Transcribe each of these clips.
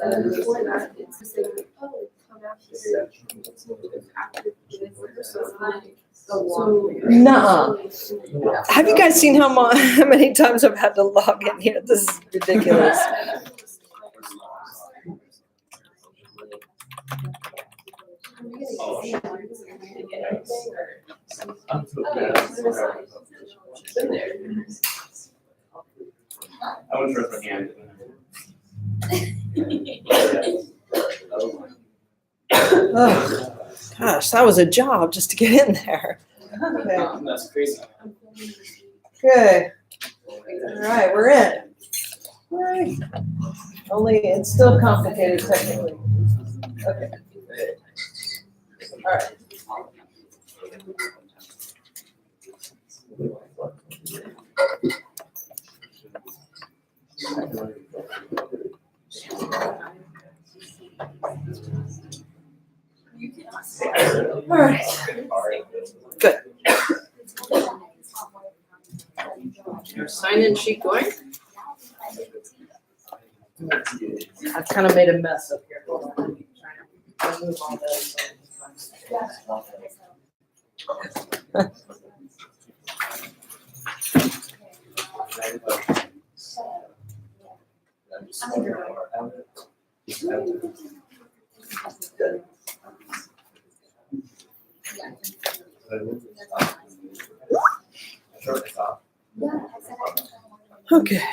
And then before that, it's just like, oh, come out here. Nuh-uh. Have you guys seen how many times I've had to log in here? This is ridiculous. I was raise my hand. Oh, gosh, that was a job just to get in there. Okay. That's crazy. Good. All right, we're in. All right. Only it's still complicated technically. Okay. All right. All right. Good. Your sign-in sheet going? I've kind of made a mess up here. Hold on. I'll move all those. Good. Okay.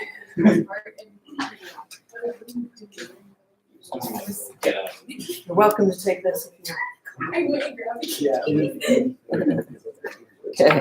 You're welcome to take this if you want. Okay.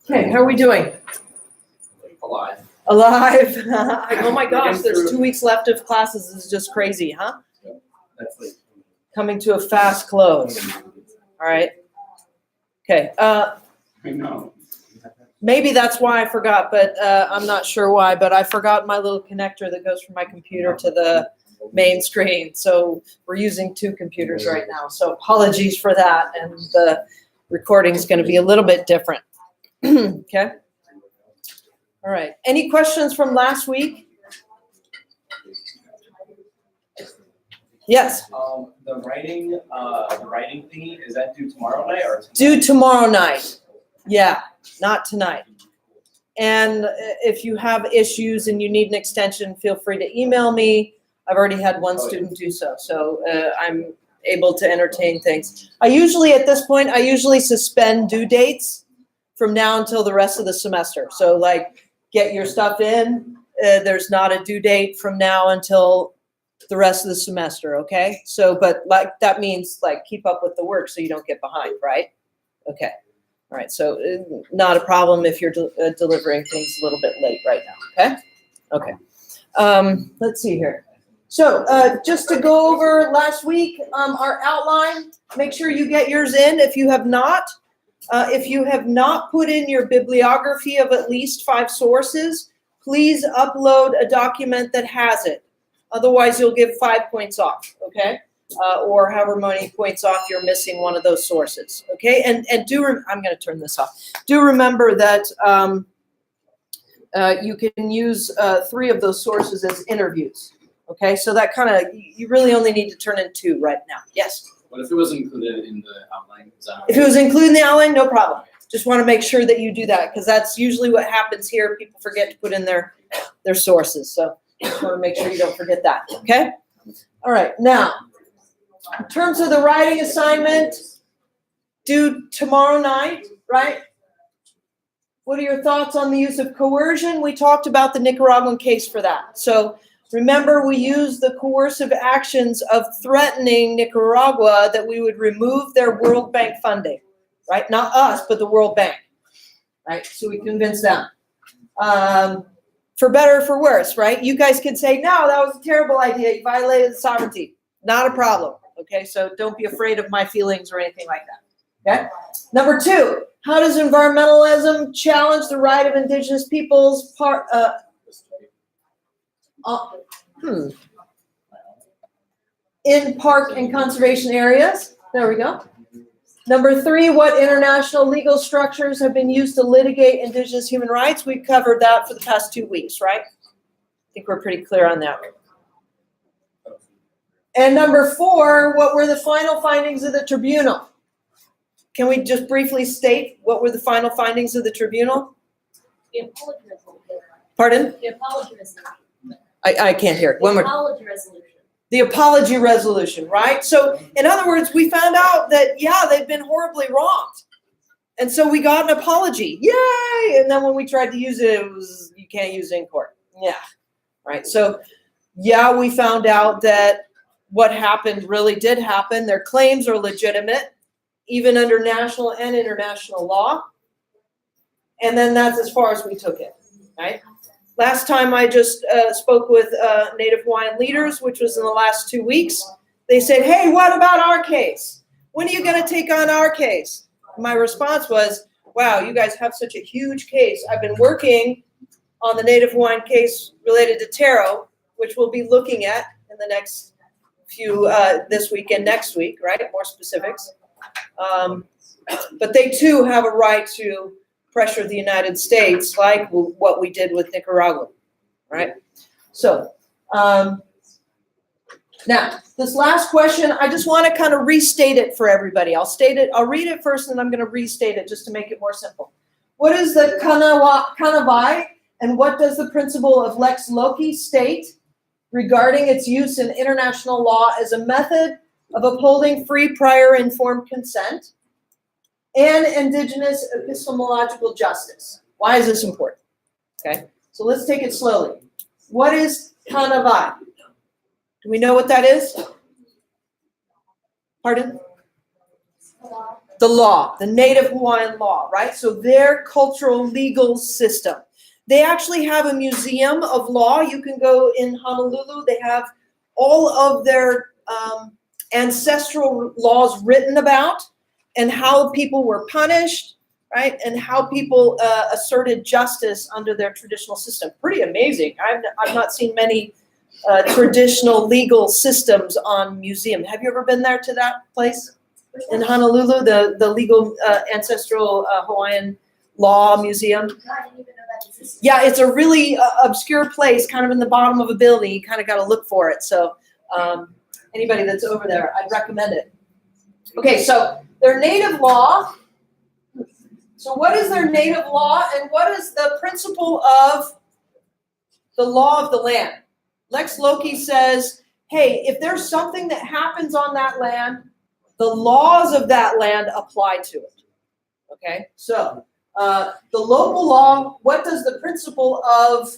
Okay, how are we doing? Alive. Alive. Oh my gosh, there's 2 weeks left of classes. This is just crazy, huh? That's like Coming to a fast close. All right. Okay. I know. Maybe that's why I forgot, but I'm not sure why, but I forgot my little connector that goes from my computer to the main screen. So we're using 2 computers right now. So apologies for that. And the recording is going to be a little bit different. Okay. All right. Any questions from last week? Yes. The writing thingy, is that due tomorrow night or tonight? Due tomorrow night. Yeah, not tonight. And if you have issues and you need an extension, feel free to email me. I've already had one student do so. So I'm able to entertain things. At this point, I usually suspend due dates from now until the rest of the semester. So like get your stuff in. There's not a due date from now until the rest of the semester, okay? So, but like that means like keep up with the work so you don't get behind, right? Okay. All right, so not a problem if you're delivering things a little bit late right now, okay? Okay. Let's see here. So just to go over last week, our outline, make sure you get yours in if you have not. If you have not put in your bibliography of at least 5 sources, please upload a document that has it. Otherwise, you'll give 5 points off, okay? Or however many points off you're missing one of those sources, okay? And I'm going to turn this off. Do remember that you can use 3 of those sources as interviews, okay? So that kind of, you really only need to turn in 2 right now. Yes? What if it was included in the outline? If it was included in the outline, no problem. Just want to make sure that you do that because that's usually what happens here. People forget to put in their sources. So just want to make sure you don't forget that, okay? All right, now, in terms of the writing assignment, due tomorrow night, right? What are your thoughts on the use of coercion? We talked about the Nicaraguan case for that. So remember, we used the coercive actions of threatening Nicaragua that we would remove their World Bank funding, right? Not us, but the World Bank, right? So we convinced them. for better or for worse, right? You guys could say, no, that was a terrible idea. You violated sovereignty. Not a problem. Okay, so don't be afraid of my feelings or anything like that. Okay. Number 2, how does environmentalism challenge the right of indigenous peoples in park and conservation areas? There we go. Number 3, what international legal structures have been used to litigate indigenous human rights? We covered that for the past 2 weeks, right? I think we're pretty clear on that. And number 4, what were the final findings of the tribunal? Can we just briefly state what were the final findings of the tribunal? The apology resolution. Pardon? The apology resolution. I can't hear it. One The more. apology resolution. The apology resolution, right? So in other words, we found out that, yeah, they've been horribly wronged. And so we got an apology. Yay! And then when we tried to use it, it was, you can't use it in court. Yeah, right? So, yeah, we found out that what happened really did happen. Their claims are legitimate, even under national and international law. And then that's as far as we took it, right? Last time I just spoke with Native Hawaiian leaders, which was in the last 2 weeks. They said, hey, what about our case? When are you going to take on our case? My response was, wow, you guys have such a huge case. I've been working on the Native Hawaiian case related to Taro, which we'll be looking at in the next few, this week and next week, right? More specifics. But they too have a right to pressure the United States, like what we did with Nicaragua, right? So now this last question, I just want to kind of restate it for everybody. I'll read it first, and I'm going to restate it just to make it more simple. What is the Kanawai, and what does the principle of lex loci state regarding its use in international law as a method of upholding free, prior, informed consent and indigenous epistemological justice? Why is this important? Okay, so let's take it slowly. What is Hanalei? Do we know what that is? Pardon? The law, the Native Hawaiian law, right? So their cultural legal system. They actually have a museum of law. You can go in Honolulu. They have all of their ancestral laws written about, and how people were punished, right? And how people asserted justice under their traditional system. Pretty amazing. I've not seen many traditional legal systems on museum. Have you ever been there to that place in Honolulu, the legal ancestral Hawaiian law museum? I didn't even know that existed. Yeah, it's a really obscure place, kind of in the bottom of a building. You kind of got to look for it. So anybody that's over there, I'd recommend it. Okay, so their native law. So what is their native law, and what is the principle of the law of the land? Lex loci says, hey, if there's something that happens on that land, the laws of that land apply to it. Okay, so the local law, what does the principle of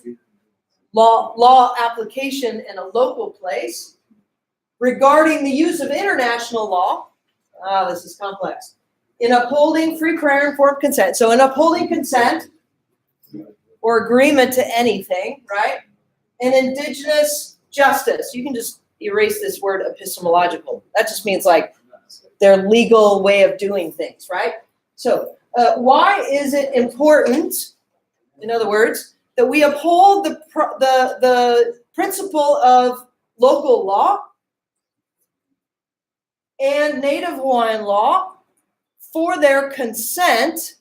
law application in a local place regarding the use of international law? This is complex. In upholding free, prior, informed consent. So in upholding consent or agreement to anything, right? And indigenous justice. You can just erase this word epistemological. That just means like their legal way of doing things, right? So why is it important, in other words, that we uphold the principle of local law and Native Hawaiian law for their consent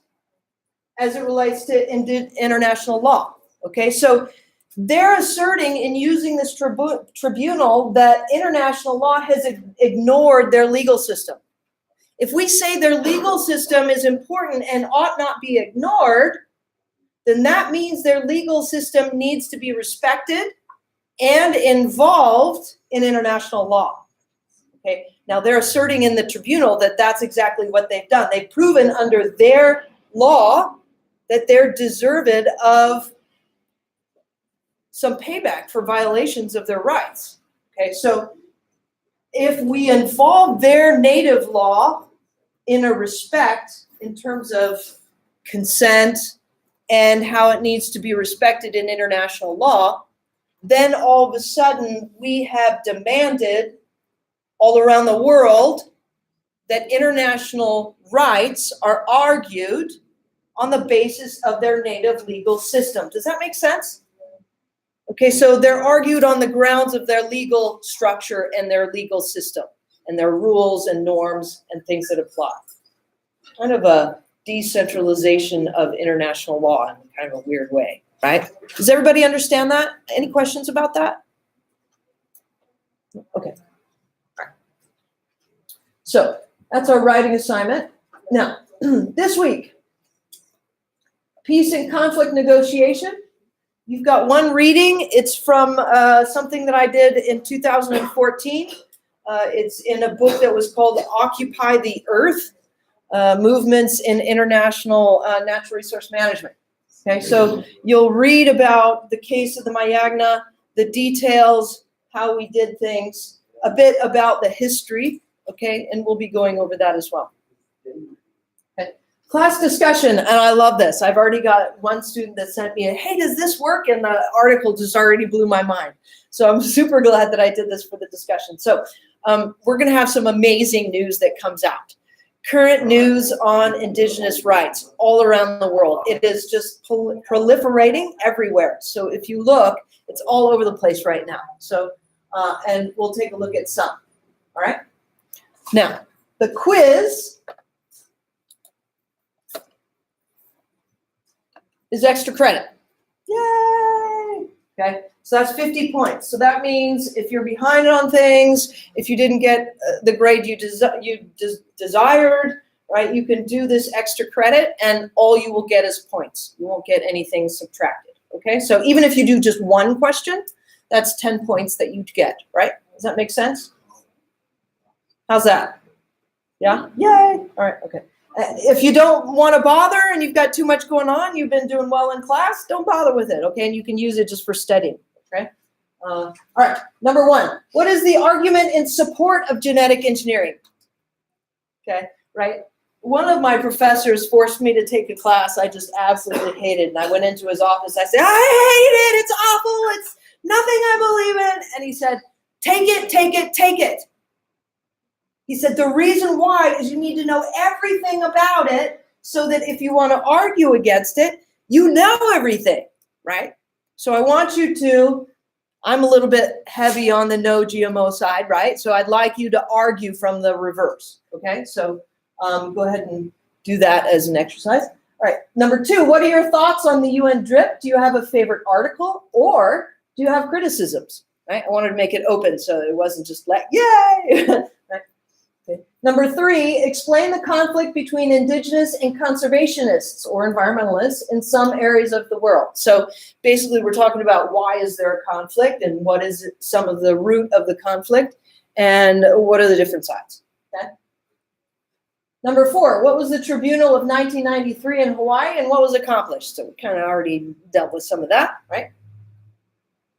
as it relates to international law? Okay, so they're asserting in using this tribunal that international law has ignored their legal system. If we say their legal system is important and ought not be ignored, then that means their legal system needs to be respected and involved in international law. Okay, now they're asserting in the tribunal that that's exactly what they've done. They've proven under their law that they're deserved of some payback for violations of their rights. Okay, so if we involve their native law in a respect in terms of consent and how it needs to be respected in international law, then all of a sudden we have demanded all around the world that international rights are argued on the basis of their native legal system. Does that make sense? Okay, so they're argued on the grounds of their legal structure and their legal system and their rules and norms and things that apply. Kind of a decentralization of international law in kind of a weird way, right? Does everybody understand that? Any questions about that? Okay. All right. So that's our writing assignment. Now, this week, peace and conflict negotiation. You've got one reading. It's from something that I did in 2014. It's in a book that was called Occupy the Earth, Movements in International Natural Resource Management. Okay, so you'll read about the case of the Mayagna, the details, how we did things, a bit about the history, okay, and we'll be going over that as well. Okay. Class discussion, and I love this. I've already got one student that sent me, hey, does this work? And the article just already blew my mind. So I'm super glad that I did this for the discussion. So we're going to have some amazing news that comes out. Current news on Indigenous rights all around the world. It is just proliferating everywhere. So if you look, it's all over the place right now. So, and we'll take a look at some. All right. Now, the quiz is extra credit. Yay! Okay, so that's 50 points. So that means if you're behind on things, if you didn't get the grade you desired, right, you can do this extra credit and all you will get is points. You won't get anything subtracted, okay? So even if you do just one question, that's 10 points that you'd get, right? Does that make sense? How's that? Yeah? Yay! All right, okay. If you don't want to bother and you've got too much going on, you've been doing well in class, don't bother with it, okay? And you can use it just for studying, okay? All right, number one, what is the argument in support of genetic engineering? Okay, right? One of my professors forced me to take a class I just absolutely hated, and I went into his office. I said, I hate it, it's awful, it's nothing I believe in. And he said, take it, take it, take it. He said, the reason why is you need to know everything about it so that if you want to argue against it, you know everything, right? So I want you to, I'm a little bit heavy on the no GMO side, right? So I'd like you to argue from the reverse, okay? So go ahead and do that as an exercise. All right, number two, what are your thoughts on the UN DRIP? Do you have a favorite article or do you have criticisms, right? I wanted to make it open so it wasn't just like, yay! Right? Okay. Number three, explain the conflict between Indigenous and conservationists or environmentalists in some areas of the world. So basically we're talking about why is there a conflict and what is some of the root of the conflict and what are the different sides, okay? Number four, what was the Tribunal of 1993 in Hawaii and what was accomplished? So we kind of already dealt with some of that, right?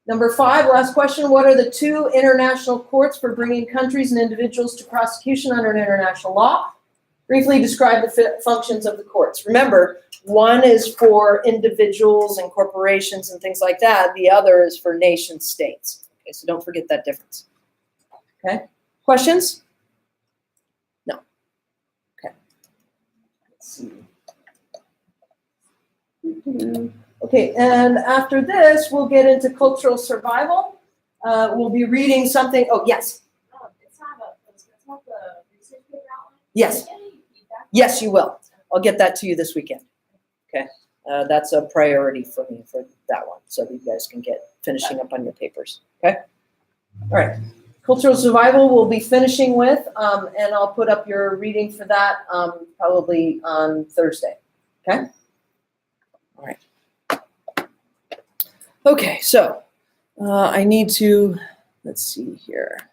Number five, last question, what are the two international courts for bringing countries and individuals to prosecution under international law? Briefly describe the functions of the courts. Remember, one is for individuals and corporations and things like that. The other is for nation states. Okay, so don't forget that difference. Okay, questions? No. Okay. Let's see. Okay, and after this, we'll get into cultural survival. We'll be reading something. Oh, yes. It's not the research paper outline. Yes. Yes, you will. I'll get that to you this weekend. Okay, that's a priority for me for that one, so you guys can get finishing up on your papers. Okay. All right. Cultural survival we'll be finishing with, and I'll put up your reading for that probably on Thursday. Okay. All right. Okay, so I need to, let's see here,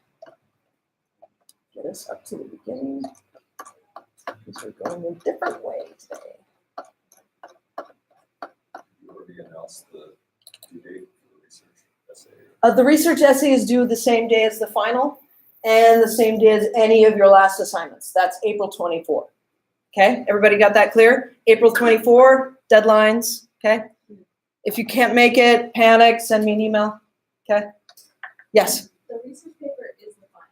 get us up to the beginning, because we're going a different way today. You already announced the due date for the research essay. The research essay is due the same day as the final and the same day as any of your last assignments. That's April 24. Okay, everybody got that clear? April 24, deadlines, Okay? If you can't make it, panic, send me an email. Okay? Yes? The research paper is the final,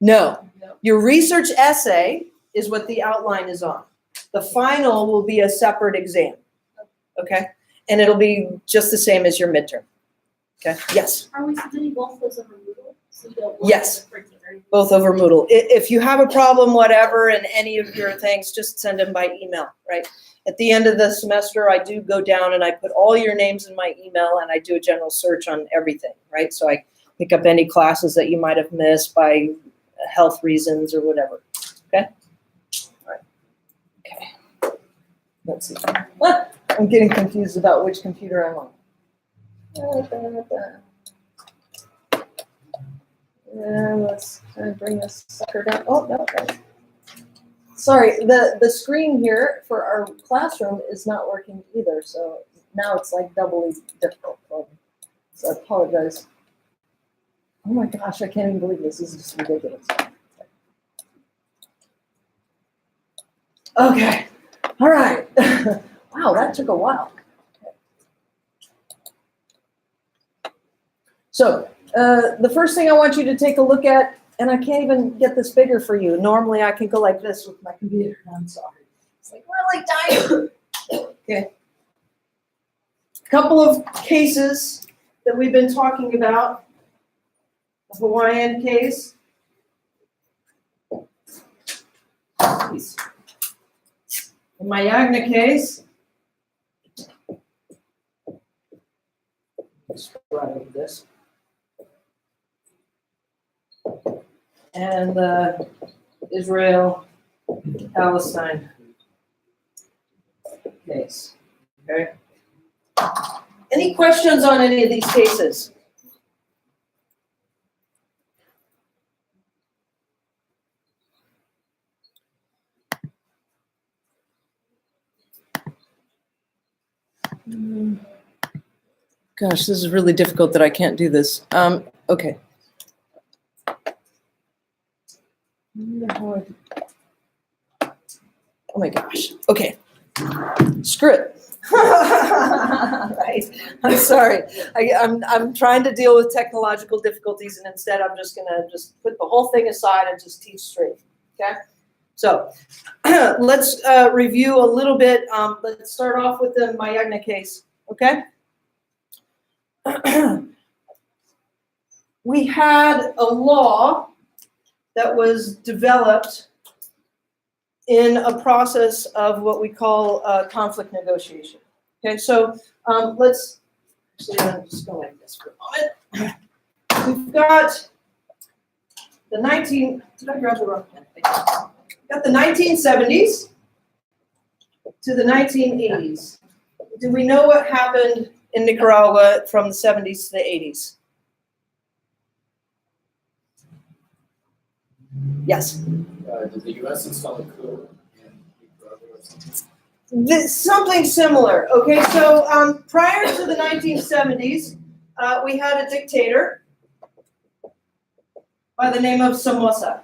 No. right? No. Your research essay is what the outline is on. The final will be a separate exam. Okay? And it'll be just the same as your midterm. Okay? Yes? Are we submitting both those over Moodle? So you don't Yes. the printing or anything? Both over Moodle. If you have a problem, whatever, in any of your things, just send them by email, right? At the end of the semester, I do go down and I put all your names in my email and I do a general search on everything, right? So I pick up any classes that you might have missed by health reasons or whatever, okay? All right. Okay. Let's see. What? I'm getting confused about which computer I'm on. And let's kind of bring this sucker down. Oh, no, okay. Sorry, the screen here for our classroom is not working either, so now it's like doubly difficult for me. So I apologize. Oh my gosh, I can't even believe this. This is just ridiculous. Okay, all right. Wow, that took a while. So the first thing I want you to take a look at, and I can't even get this bigger for you. Normally I can go like this with my computer. I'm sorry. It's like really tiny. Okay. A couple of cases that we've been talking about. The Hawaiian case. The Mayagna case. Let's run over this. And the Israel-Palestine case. Okay. Any questions on any of these cases? Gosh, this is really difficult that I can't do this. Okay. Oh my gosh. Okay. Screw it. Right. I'm sorry. I'm trying to deal with technological difficulties, and instead I'm just gonna put the whole thing aside and just teach straight. Okay. So let's review a little bit. Let's start off with the Mayagna case. Okay. We had a law that was developed in a process of what we call conflict negotiation. Okay, so let's actually I'm just go like this for a moment. We've got the did I grab the wrong pen? Got the 1970s to the 1980s. Do we know what happened in Nicaragua from the 70s to the 80s? Yes. Did the U.S. install a coup in Nicaragua or something? Something similar. Okay, so prior to the 1970s, we had a dictator by the name of Somoza.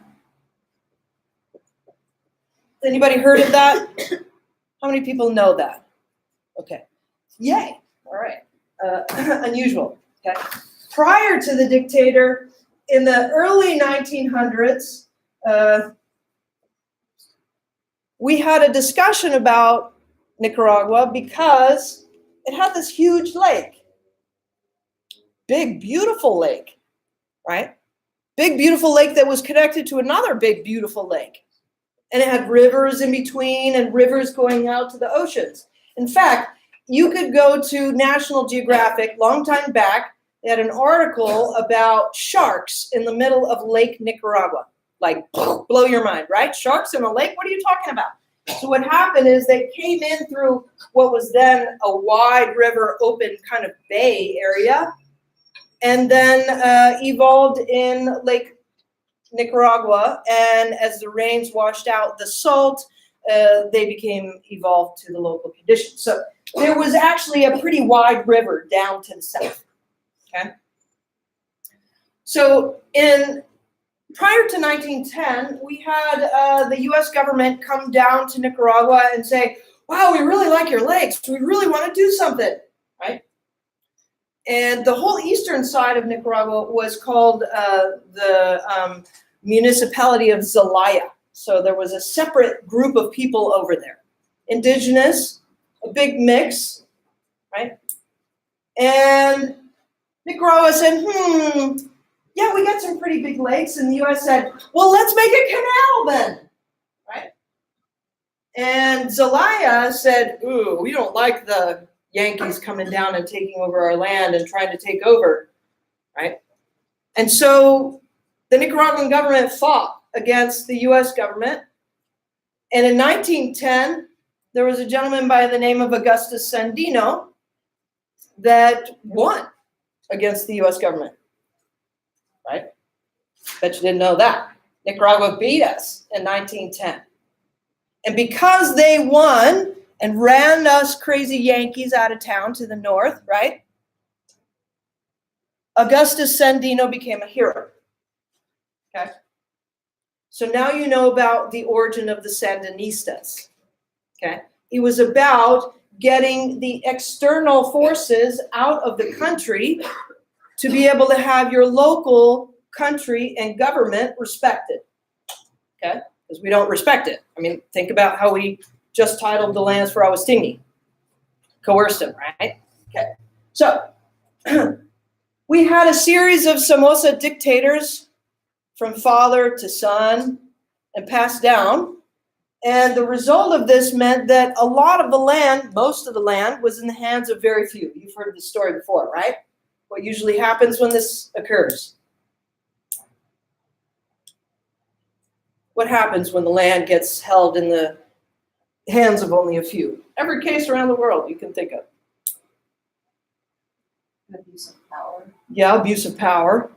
Anybody heard of that? How many people know that? Okay. Yay. All right. Unusual. Okay. Prior to the dictator, in the early 1900s, we had a discussion about Nicaragua because it had this huge lake. Big, beautiful lake, right? Big, beautiful lake that was connected to another big, beautiful lake. And it had rivers in between and rivers going out to the oceans. In fact, you could go to National Geographic, long time back, they had an article about sharks in the middle of Lake Nicaragua. Like, blow your mind, right? Sharks in a lake? What are you talking about? So what happened is they came in through what was then a wide river, open kind of bay area, and then evolved in Lake Nicaragua. And as the rains washed out the salt, they became evolved to the local conditions. So there was actually a pretty wide river down to the south. Okay. So prior to 1910, we had the U.S. government come down to Nicaragua and say, wow, we really like your lakes. We really want to do something, right? And the whole eastern side of Nicaragua was called the municipality of Zelaya. So there was a separate group of people over there. Indigenous, a big mix, right? And Nicaragua said, yeah, we got some pretty big lakes. And the U.S. said, well, let's make a canal then, right? And Zelaya said, ooh, we don't like the Yankees coming down and taking over our land and trying to take over, right? And so the Nicaraguan government fought against the U.S. government. And in 1910, there was a gentleman by the name of Augustus Sandino that won against the U.S. government, right? Bet you didn't know that. Nicaragua beat us in 1910. And because they won and ran us crazy Yankees out of town to the north, right? Augustus Sandino became a hero. Okay? So now you know about the origin of the Sandinistas. Okay? It was about getting the external forces out of the country to be able to have your local country and government respected. Okay? Because we don't respect it. I mean, think about how we just titled the lands for Awastini. Coerced them, right? Okay. So we had a series of Somoza dictators from father to son and passed down. And the result of this meant that a lot of the land, most of the land, was in the hands of very few. You've heard of this story before, right? What usually happens when this occurs? What happens when the land gets held in the hands of only a few? Every case around the world you can think of. Abuse of power. Yeah, abuse of power.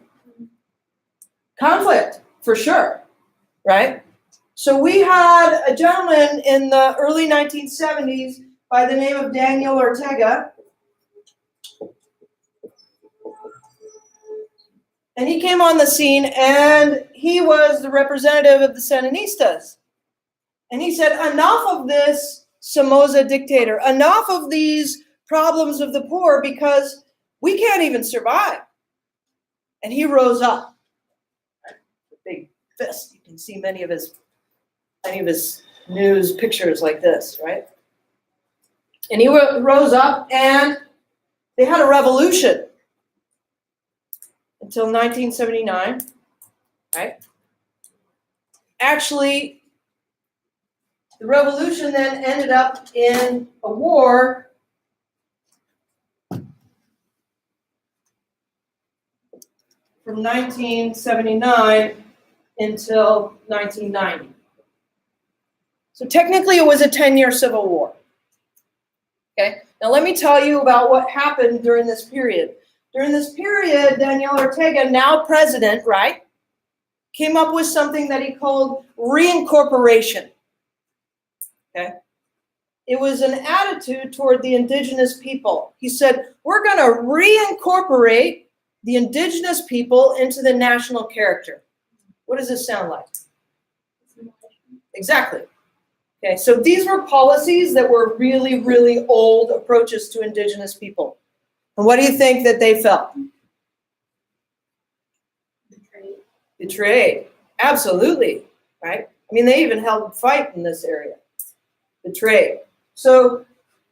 Conflict, for sure, right? So we had a gentleman in the early 1970s by the name of Daniel Ortega. And he came on the scene, and he was the representative of the Sandinistas. And he said, enough of this Somoza dictator, enough of these problems of the poor, because we can't even survive. And he rose up. A big fist. You can see many of his news pictures like this, right? And he rose up, and they had a revolution until 1979, right? Actually, the revolution then ended up in a war from 1979 until 1990. So technically it was a 10-year civil war. Okay, now let me tell you about what happened during this period. During this period, Daniel Ortega, now president, right, came up with something that he called reincorporation. Okay? It was an attitude toward the indigenous people. He said, we're going to reincorporate the indigenous people into the national character. What does this sound like? Exactly. Okay, so these were policies that were really, really old approaches to indigenous people. And what do you think that they felt? Betrayed. Betrayed. Absolutely. Right? I mean, they even held a fight in this area. Betrayed. So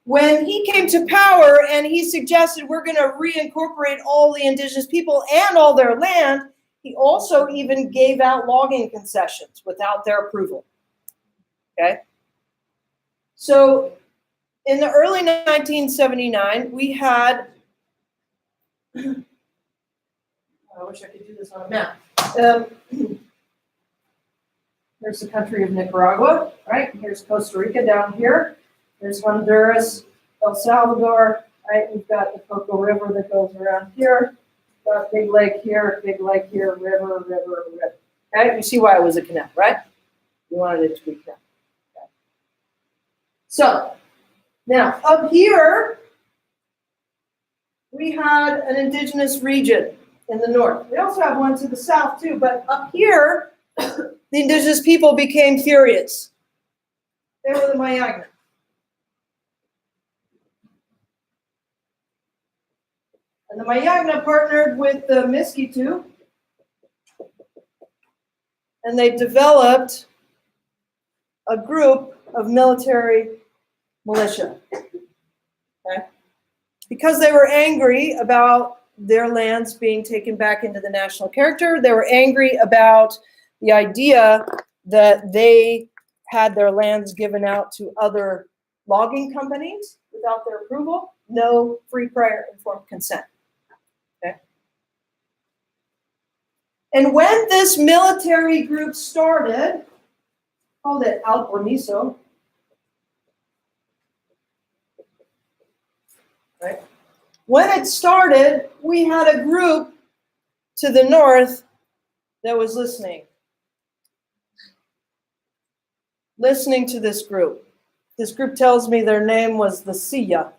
when he came to power and he suggested we're going to reincorporate all the indigenous people and all their land, he also even gave out logging concessions without their approval. Okay? So in the early 1979, we had, I wish I could do this on a map. Here's the country of Nicaragua, right? Here's Costa Rica down here. There's Honduras, El Salvador, right? We've got the Coco River that goes around here. Got big lake here, river. Okay, you see why it was a canal, right? We wanted it to be a canal. Okay. So, now up here, we had an indigenous region in the north. We also have one to the south too, but up here, the indigenous people became furious. They were the Mayagna. And the Mayagna partnered with the Miskitu, and they developed a group of military militia. Okay? Because they were angry about their lands being taken back into the national character, they were angry about the idea that they had their lands given out to other logging companies without their approval, no free, prior, informed consent. Okay? And when this military group started, called it Al Permiso, right? When it started, we had a group to the north that was listening to this group. This group tells me their name was the Sia.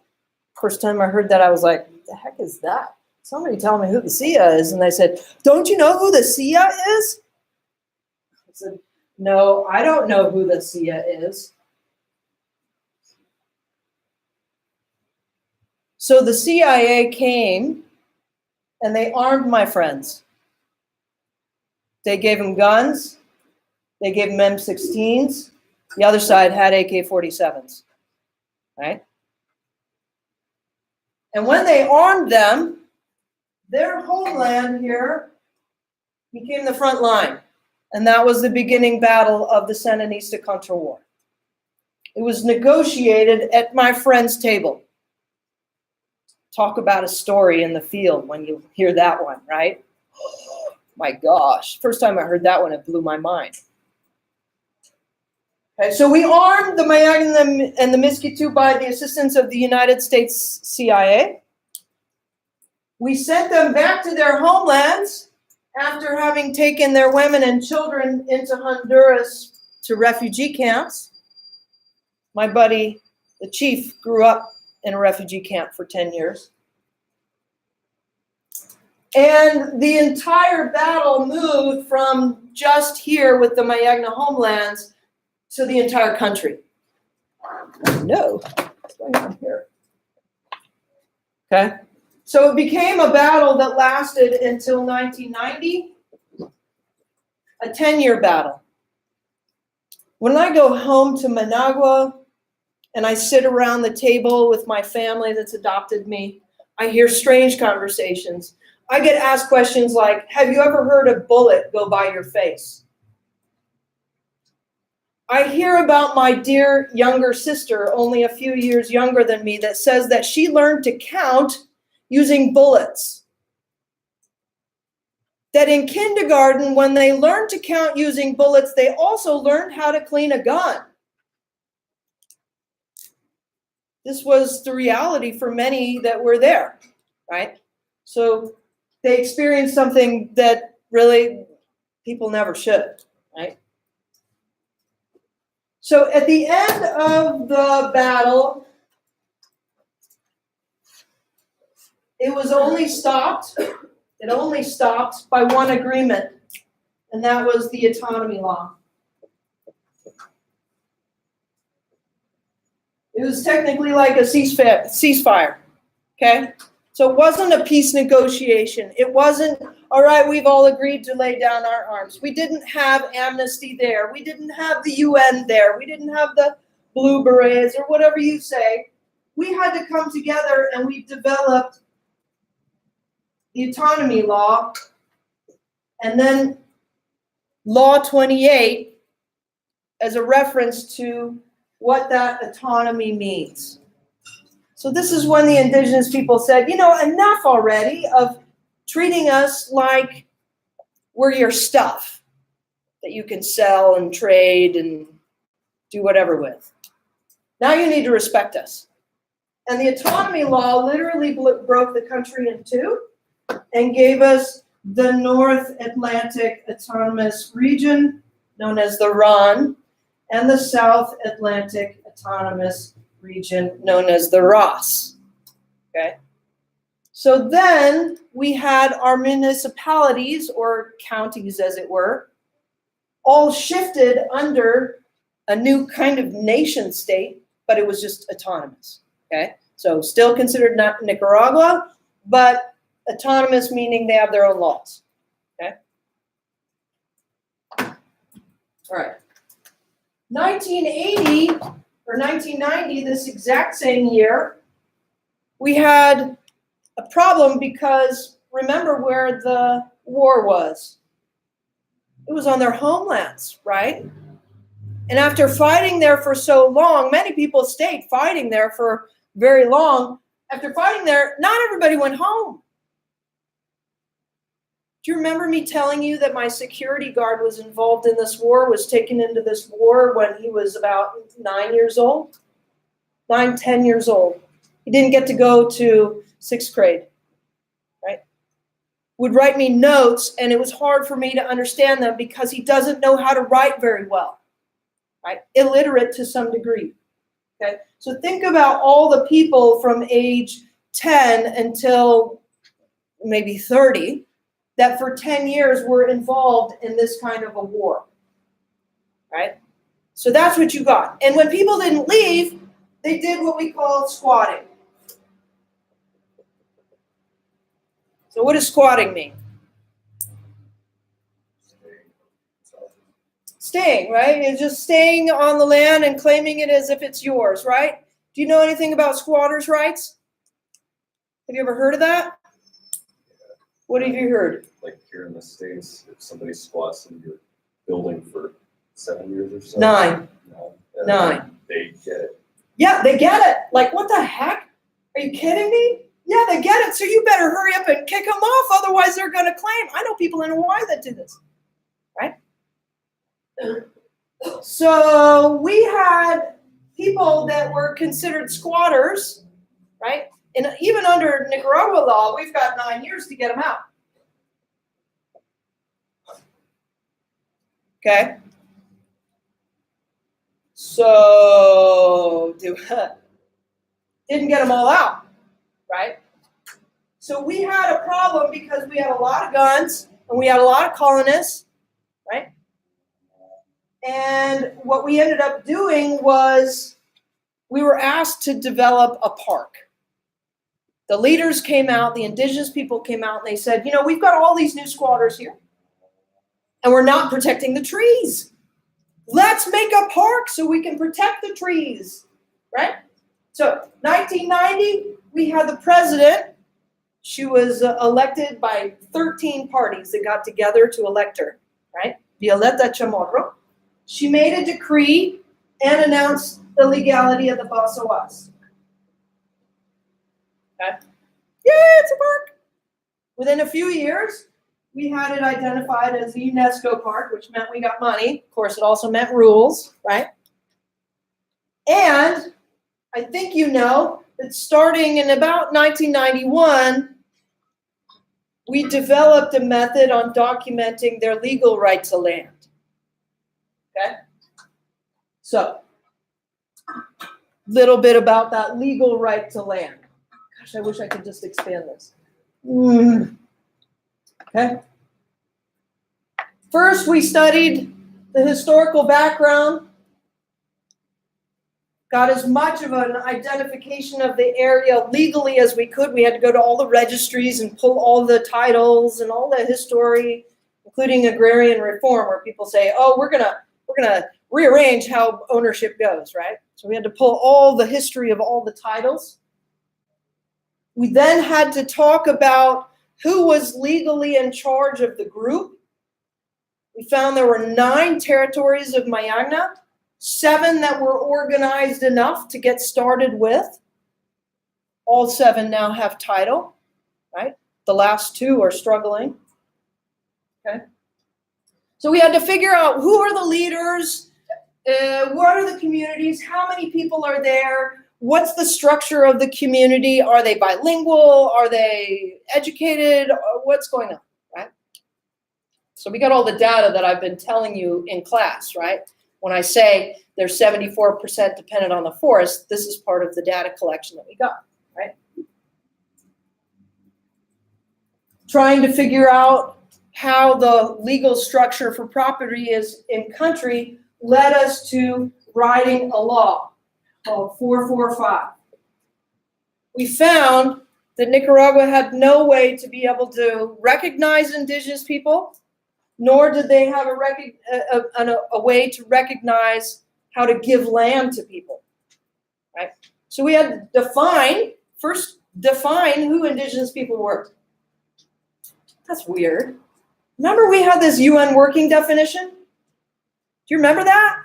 First time I heard that, I was like, the heck is that? Somebody tell me who the Sia is. And they said, don't you know who the Sia is? I said, no, I don't know who the Sia is. So the CIA came and they armed my friends. They gave them guns. They gave them M16s. The other side had AK-47s, right? And when they armed them, their homeland here became the front line. And that was the beginning battle of the Sandinista Contra War. It was negotiated at my friend's table. Talk about a story in the field when you hear that one, right? Oh, my gosh. First time I heard that one, it blew my mind. Okay, so we armed the Mayagna and the Miskitu by the assistance of the United States CIA. We sent them back to their homelands after having taken their women and children into Honduras to refugee camps. My buddy, the chief, grew up in a refugee camp for 10 years. And the entire battle moved from just here with the Mayagna homelands to the entire country. No, what's going on here? Okay, so it became a battle that lasted until 1990, a 10-year battle. When I go home to Managua and I sit around the table with my family that's adopted me, I hear strange conversations. I get asked questions like, have you ever heard a bullet go by your face? I hear about my dear younger sister, only a few years younger than me, that says that she learned to count using bullets. That in kindergarten, when they learned to count using bullets, they also learned how to clean a gun. This was the reality for many that were there, right? So they experienced something that really people never should, right? So at the end of the battle, it only stopped by one agreement, and that was the autonomy law. It was technically like a ceasefire, okay? So it wasn't a peace negotiation. It wasn't, all right, we've all agreed to lay down our arms. We didn't have amnesty there. We didn't have the UN there. We didn't have the Blue Berets or whatever you say. We had to come together and we developed the autonomy law, and then Law 28 as a reference to what that autonomy means. So this is when the indigenous people said, you know, enough already of treating us like we're your stuff that you can sell and trade and do whatever with. Now you need to respect us. And the autonomy law literally broke the country in two and gave us the North Atlantic Autonomous Region, known as the RON, and the South Atlantic Autonomous Region, known as the ROS. Okay? So then we had our municipalities, or counties as it were, all shifted under a new kind of nation state, but it was just autonomous. Okay? So still considered not Nicaragua, but autonomous meaning they have their own laws. Okay? All right. 1980 or 1990, this exact same year, we had a problem because remember where the war was. It was on their homelands, right? And after fighting there for so long, many people stayed fighting there for very long. After fighting there, not everybody went home. Do you remember me telling you that my security guard was involved in this war, was taken into this war when he was about 9 years old? 9, 10 years old. He didn't get to go to 6th grade, right? Would write me notes, and it was hard for me to understand them because he doesn't know how to write very well, right? Illiterate to some degree, okay? So think about all the people from age 10 until maybe 30 that for 10 years were involved in this kind of a war, right? So that's what you got. And when people didn't leave, they did what we call squatting. So what does squatting mean? Staying, right? It's just staying on the land and claiming it as if it's yours, right? Do you know anything about squatters' rights? Have you ever heard of that? What have you heard? Like here in the States, if somebody squats in your building for 7 years or so. 9. and 9. They get it. Yeah, they get it. Like, what the heck? Are you kidding me? Yeah, they get it. So you better hurry up and kick them off. Otherwise, they're going to claim. I know people in Hawaii that do this, right? So we had people that were considered squatters, right? And even under Nicaragua law, we've got 9 years to get them out. Okay? So, didn't get them all out, right? So we had a problem because we had a lot of guns and we had a lot of colonists, right? And what we ended up doing was we were asked to develop a park. The leaders came out, the indigenous people came out, and they said, you know, we've got all these new squatters here, and we're not protecting the trees. Let's make a park so we can protect the trees, right? So 1990, we had the president. She was elected by 13 parties that got together to elect her, right? Violeta Chamorro. She made a decree and announced the legality of the Basawas. Okay? Yeah, it's a park. Within a few years, we had it identified as a UNESCO park, which meant we got money. Of course, it also meant rules, right? And I think you know that starting in about 1991, we developed a method on documenting their legal right to land. Okay? So, little bit about that legal right to land. Gosh, I wish I could just expand this. Okay? First, we studied the historical background, got as much of an identification of the area legally as we could. We had to go to all the registries and pull all the titles and all the history, including agrarian reform, where people say, oh, we're gonna rearrange how ownership goes, right? So we had to pull all the history of all the titles. We then had to talk about who was legally in charge of the group. We found there were 9 territories of Mayagna, 7 that were organized enough to get started with. All 7 now have title, right? The last 2 are struggling. Okay. So we had to figure out who are the leaders, what are the communities, how many people are there, what's the structure of the community, are they bilingual, are they educated, what's going on, right? So we got all the data that I've been telling you in class, right? When I say they're 74% dependent on the forest, this is part of the data collection that we got, right? Trying to figure out how the legal structure for property is in country led us to writing a law called 445. We found that Nicaragua had no way to be able to recognize indigenous people, nor did they have a way to recognize how to give land to people, right? So we had to first define who indigenous people were. That's weird. Remember we had this UN working definition? Do you remember that?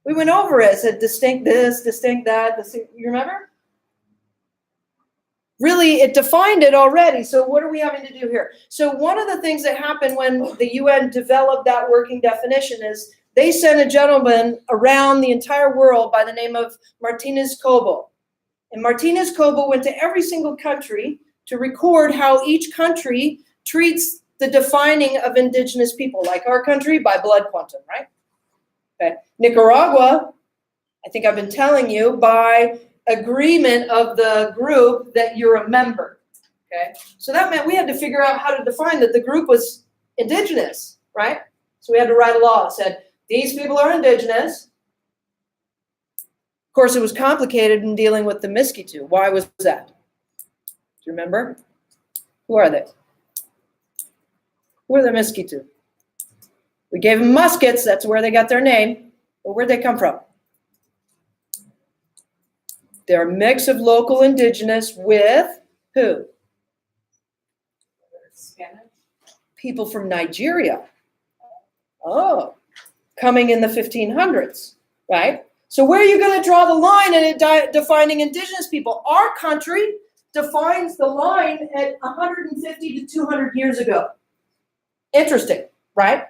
We went over it, said distinct this, distinct that, distinct, you remember? Really, it defined it already. So what are we having to do here? So one of the things that happened when the UN developed that working definition is they sent a gentleman around the entire world by the name of Martinez Cobo. And Martinez Cobo went to every single country to record how each country treats the defining of indigenous people, like our country by blood quantum, right? Okay. Nicaragua, I think I've been telling you, by agreement of the group that you're a member, okay? So that meant we had to figure out how to define that the group was indigenous, right? So we had to write a law that said, these people are indigenous. Of course, it was complicated in dealing with the Miskitu. Why was that? Do you remember? Who are they? Who are the Miskitu? We gave them muskets, that's where they got their name, but where'd they come from? They're a mix of local indigenous with who? Spanish. People People from Nigeria. Oh, coming in the 1500s, right? So where are you going to draw the line in defining indigenous people? Our country defines the line at 150 to 200 years ago. Interesting, right?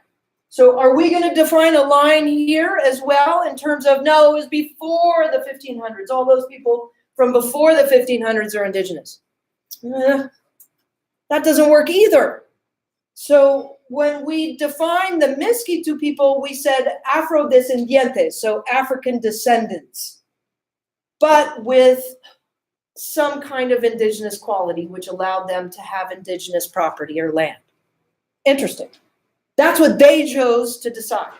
So are we going to define a line here as well in terms of, no, it was before the 1500s. All those people from before the 1500s are indigenous. That doesn't work either. So when we define the Miskitu people, we said Afrodescendientes, so African descendants, but with some kind of indigenous quality, which allowed them to have indigenous property or land. Interesting. That's what they chose to decide,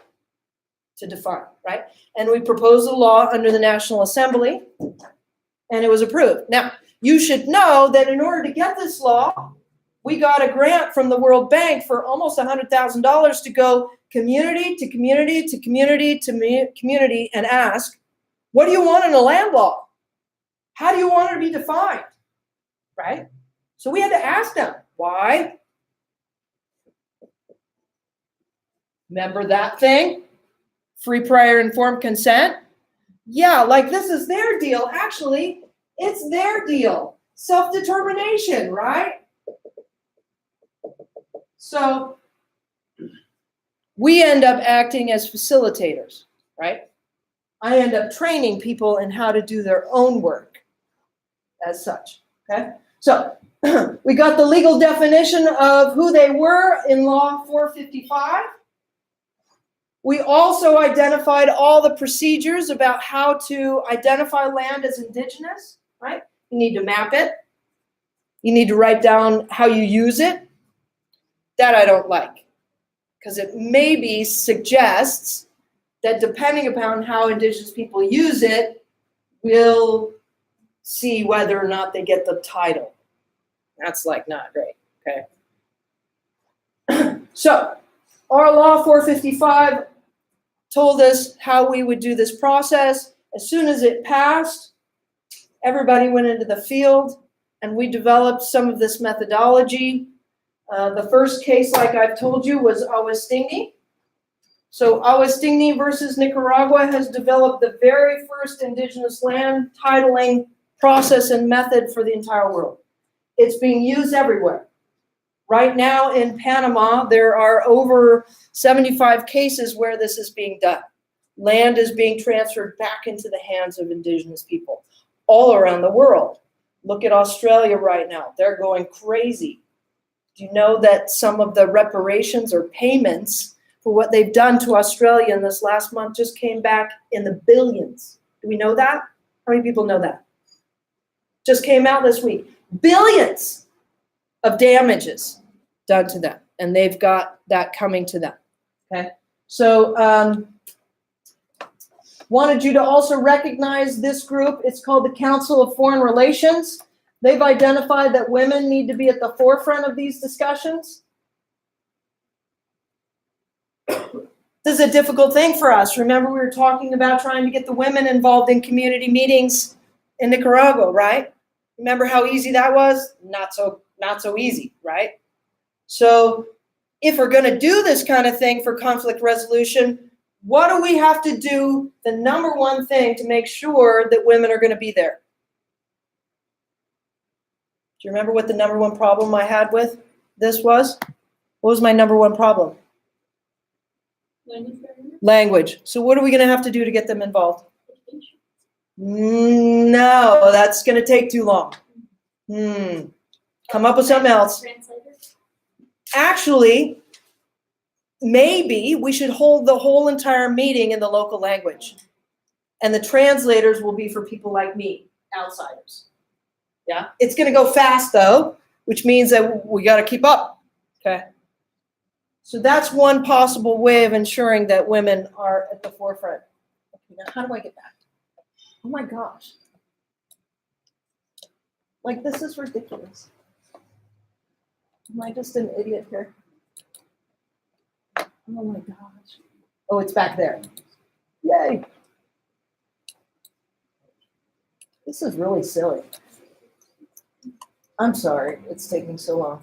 to define, right? And we proposed a law under the National Assembly, and it was approved. Now, you should know that in order to get this law, we got a grant from the World Bank for almost $100,000 to go community to community to community to community and ask, what do you want in a land law? How do you want it to be defined, right? So we had to ask them, why? Remember that thing? Free, prior, informed consent? Yeah, like this is their deal. Actually, it's their deal. Self-determination, right? So we end up acting as facilitators, right? I end up training people in how to do their own work as such, okay? So we got the legal definition of who they were in Law 455. We also identified all the procedures about how to identify land as indigenous, right? You need to map it. You need to write down how you use it. That I don't like, because it maybe suggests that depending upon how indigenous people use it, we'll see whether or not they get the title. That's like not great, okay? So our Law 455 told us how we would do this process. As soon as it passed, everybody went into the field and we developed some of this methodology. The first case, like I've told you, was Awastingni. So Awastingni versus Nicaragua has developed the very first indigenous land titling process and method for the entire world. It's being used everywhere. Right now in Panama, there are over 75 cases where this is being done. Land is being transferred back into the hands of indigenous people all around the world. Look at Australia right now. They're going crazy. Do you know that some of the reparations or payments for what they've done to Australia in this last month just came back in the billions? Do we know that? How many people know that? Just came out this week. Billions of damages done to them. And they've got that coming to them. Okay. So wanted you to also recognize this group. It's called the Council of Foreign Relations. They've identified that women need to be at the forefront of these discussions. This is a difficult thing for us. Remember, we were talking about trying to get the women involved in community meetings in Nicaragua, right? Remember how easy that was? Not so easy, right? So if we're going to do this kind of thing for conflict resolution, what do we have to do? The number one thing to make sure that women are going to be there. Do you remember what the number one problem I had with this was? What was my number one problem? Language. So what are we going to have to do to get them involved? No, that's going to take too long. Come up with something else. Actually, maybe we should hold the whole entire meeting in the local language. And the translators will be for people like me, outsiders. Yeah, it's going to go fast though, which means that we got to keep up. Okay. So that's one possible way of ensuring that women are at the forefront. Okay, now how do I get back? Oh my gosh. Like, this is ridiculous. Am I just an idiot here? Oh my gosh. Oh, it's back there. Yay. This is really silly. I'm sorry, it's taking so long.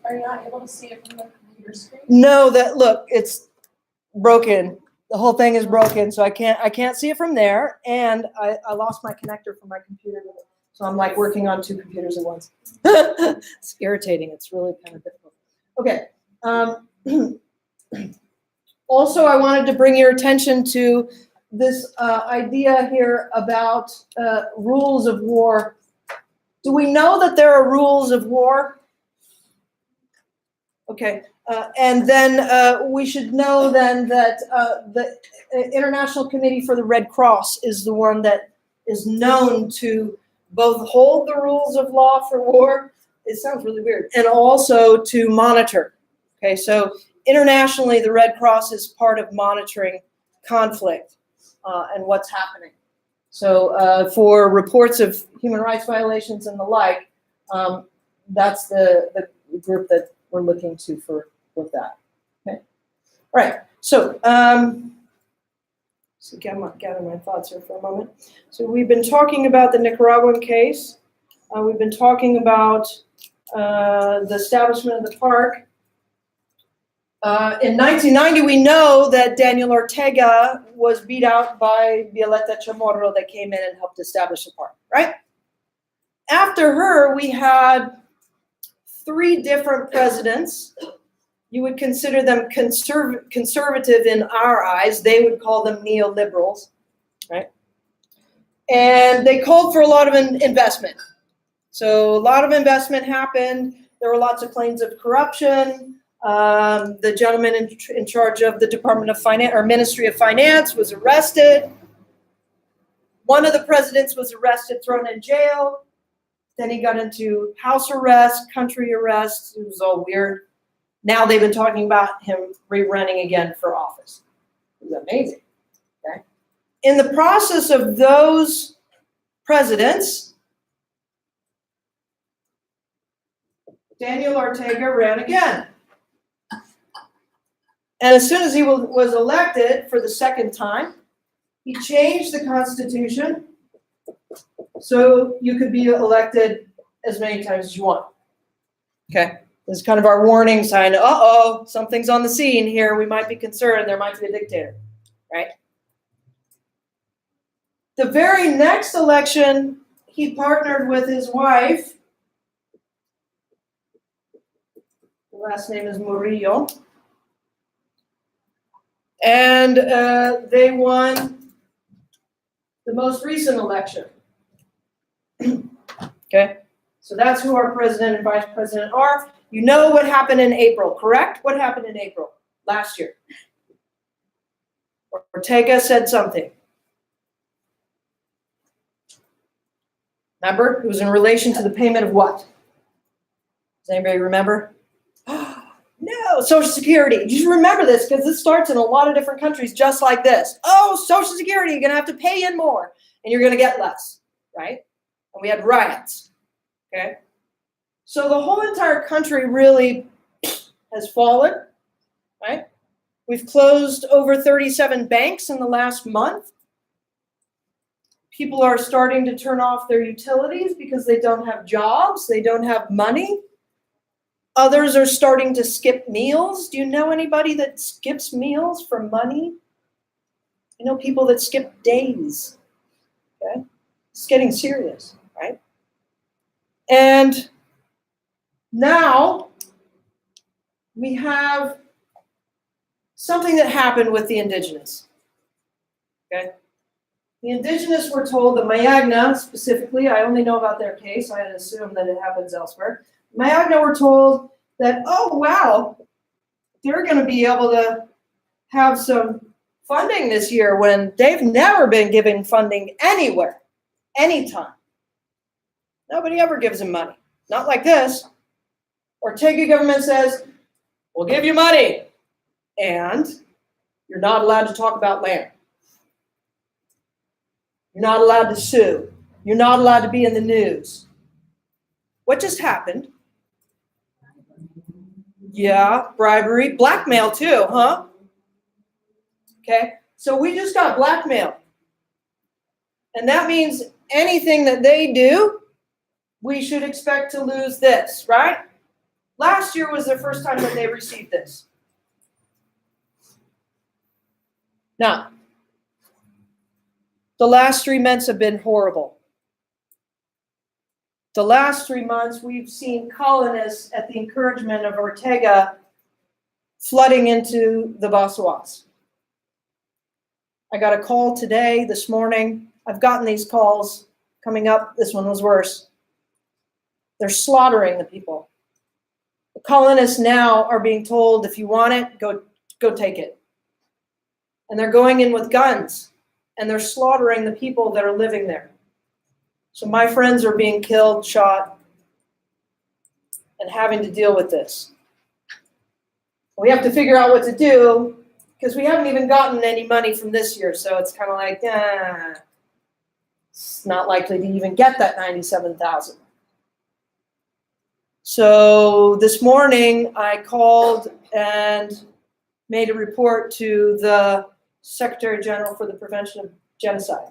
Are you not able to see it from the computer screen? No, look, it's broken. The whole thing is broken, so I can't see it from there. And I lost my connector from my computer. So I'm like working on two computers at once. It's irritating. It's really kind of difficult. Okay. Also, I wanted to bring your attention to this idea here about rules of war. Do we know that there are rules of war? Okay. And then we should know then that the International Committee for the Red Cross is the one that is known to both hold the rules of law for war, it sounds really weird, and also to monitor. Okay, so internationally, the Red Cross is part of monitoring conflict and what's happening. So for reports of human rights violations and the like, that's the group that we're looking to for that. Okay, all right. So gather my thoughts here for a moment. So we've been talking about the Nicaraguan case. We've been talking about the establishment of the park. In 1990, we know that Daniel Ortega was beat out by Violeta Chamorro that came in and helped establish the park, right? After her, we had 3 different presidents. You would consider them conservative in our eyes. They would call them neoliberals, right? And they called for a lot of investment. So a lot of investment happened. There were lots of claims of corruption. The gentleman in charge of the Department of Finance or Ministry of Finance was arrested. One of the presidents was arrested, thrown in jail. Then he got into house arrest, country arrest. It was all weird. Now they've been talking about him rerunning again for office. It was amazing. Okay. In the process of those presidents, Daniel Ortega ran again. And as soon as he was elected for the second time, he changed the Constitution so you could be elected as many times as you want. Okay. This is kind of our warning sign. Uh-oh, something's on the scene here. We might be concerned. There might be a dictator, right? The very next election, he partnered with his wife. The last name is Murillo. And they won the most recent election. Okay, so that's who our president and vice president are. You know what happened in April, correct? What happened in April last year? Ortega said something. Remember? It was in relation to the payment of what? Does anybody remember? No. Oh, Social Security. You should remember this because this starts in a lot of different countries just like this. Oh, Social Security, you're going to have to pay in more and you're going to get less, right? And we had riots, okay? So the whole entire country really has fallen, right? We've closed over 37 banks in the last month. People are starting to turn off their utilities because they don't have jobs, they don't have money. Others are starting to skip meals. Do you know anybody that skips meals for money? You know people that skip days, okay? It's getting serious, right? And now we have something that happened with the Indigenous, okay? The Indigenous were told, the Mayagna specifically, I only know about their case, I assume that it happens elsewhere. Mayagna were told that, oh wow, they're going to be able to have some funding this year when they've never been giving funding anywhere, anytime. Nobody ever gives them money. Not like this. Ortega government says, we'll give you money, and you're not allowed to talk about land. You're not allowed to sue. You're not allowed to be in the news. What just happened? Yeah, bribery, blackmail too, huh? Okay, so we just got blackmail. And that means anything that they do, we should expect to lose this, right? Last year was the first time that they received this. Now, the last 3 months have been horrible. The last 3 months, we've seen colonists at the encouragement of Ortega flooding into the Basuas. I got a call today, this morning. I've gotten these calls coming up. This one was worse. They're slaughtering the people. The colonists now are being told, if you want it, go take it. And they're going in with guns, and they're slaughtering the people that are living there. So my friends are being killed, shot, and having to deal with this. We have to figure out what to do because we haven't even gotten any money from this year. So it's kind of like, it's not likely to even get that $97,000. So this morning I called and made a report to the Secretary General for the Prevention of Genocide.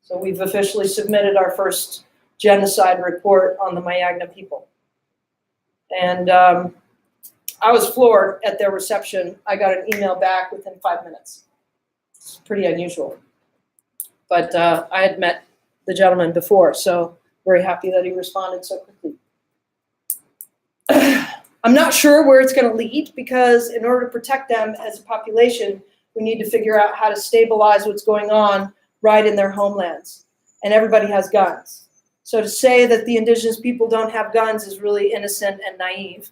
So we've officially submitted our first genocide report on the Mayagna people. And I was floored at their reception. I got an email back within 5 minutes. It's pretty unusual. But I had met the gentleman before, so very happy that he responded so quickly. I'm not sure where it's going to lead because in order to protect them as a population, we need to figure out how to stabilize what's going on right in their homelands. And everybody has guns. So to say that the Indigenous people don't have guns is really innocent and naive.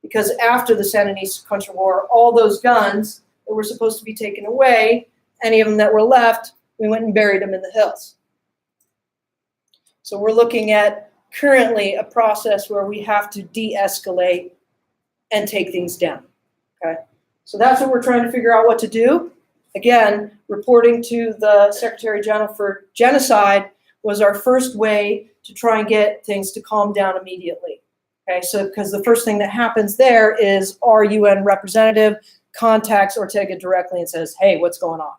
Because after the Sandinista-Contra War, all those guns that were supposed to be taken away, any of them that were left, we went and buried them in the hills. So we're looking at currently a process where we have to de-escalate and take things down, okay? So that's what we're trying to figure out what to do. Again, reporting to the Secretary General for Genocide was our first way to try and get things to calm down immediately. Okay, so because the first thing that happens there is our UN representative contacts Ortega directly and says, hey, what's going on?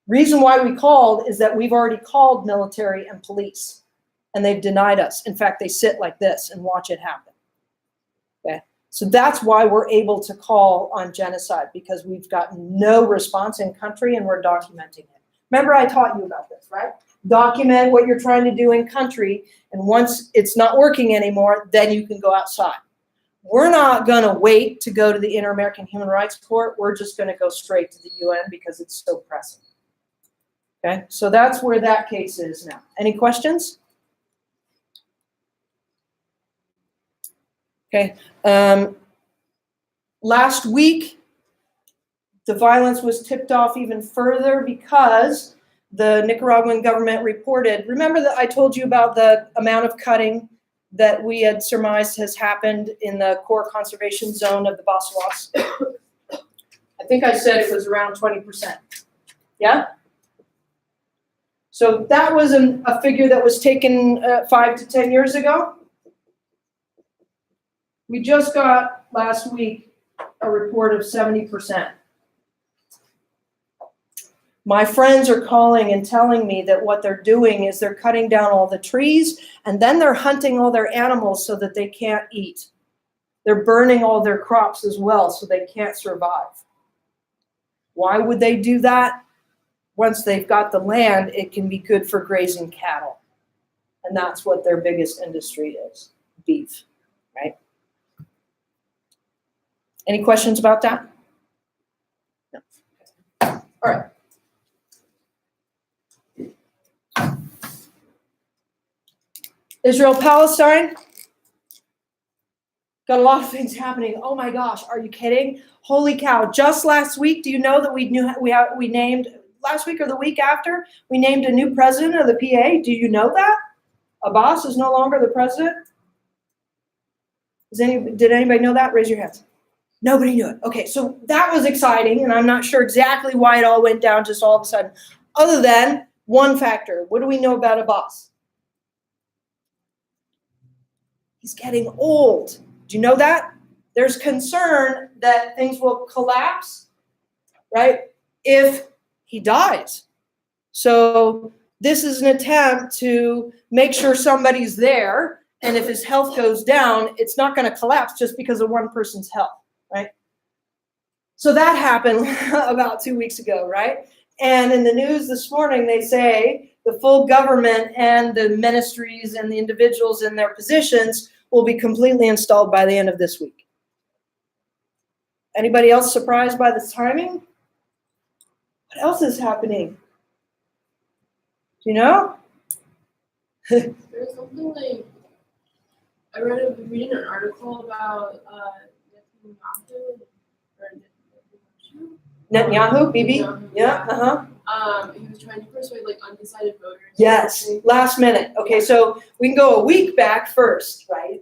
Reason why we called is that we've already called military and police and they've denied us. In fact, they sit like this and watch it happen. Okay. So that's why we're able to call on genocide because we've gotten no response in country and we're documenting it. Remember I taught you about this, right? Document what you're trying to do in country, and once it's not working anymore, then you can go outside. We're not going to wait to go to the Inter-American Human Rights Court. We're just going to go straight to the UN because it's so pressing. Okay, so that's where that case is now. Any questions? Okay. Last week, the violence was tipped off even further because the Nicaraguan government reported, remember that I told you about the amount of cutting that we had surmised has happened in the core conservation zone of the Boswas. I think I said it was around 20%. Yeah? So that was a figure that was taken 5 to 10 years ago. We just got last week a report of 70%. My friends are calling and telling me that what they're doing is they're cutting down all the trees and then they're hunting all their animals so that they can't eat. They're burning all their crops as well so they can't survive. Why would they do that? Once they've got the land, it can be good for grazing cattle. And that's what their biggest industry is, beef, right? Any questions about that? No. All right. Israel-Palestine. Got a lot of things happening. Oh my gosh, are you kidding? Holy cow. Just last week, do you know that we named, last week or the week after, we named a new president of the PA? Do you know that? Abbas is no longer the president? Did anybody know that? Raise your hands. Nobody knew it. Okay, so that was exciting, and I'm not sure exactly why it all went down just all of a sudden, other than one factor. What do we know about Abbas? He's getting old. Do you know that? There's concern that things will collapse, right, if he dies. So this is an attempt to make sure somebody's there, and if his health goes down, it's not going to collapse just because of one person's health, right? So that happened about 2 weeks ago, right? And in the news this morning, they say the full government and the ministries and the individuals in their positions will be completely installed by the end of this week. Anybody else surprised by this timing? What else is happening? Do you know? There's something like, I reading an article about Netanyahu, Bibi? Netanyahu, Yeah, uh-huh. He was trying to persuade like undecided voters. Yes, last minute. Okay, so we can go a week back first, right?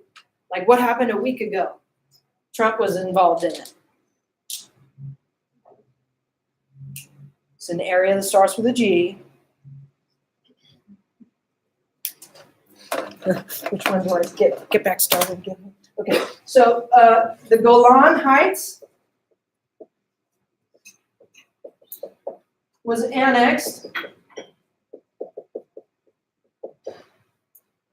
Like what happened a week ago? Trump was involved in it. It's an area that starts with a G. Which one do I get back started again? Okay, so the Golan Heights was annexed.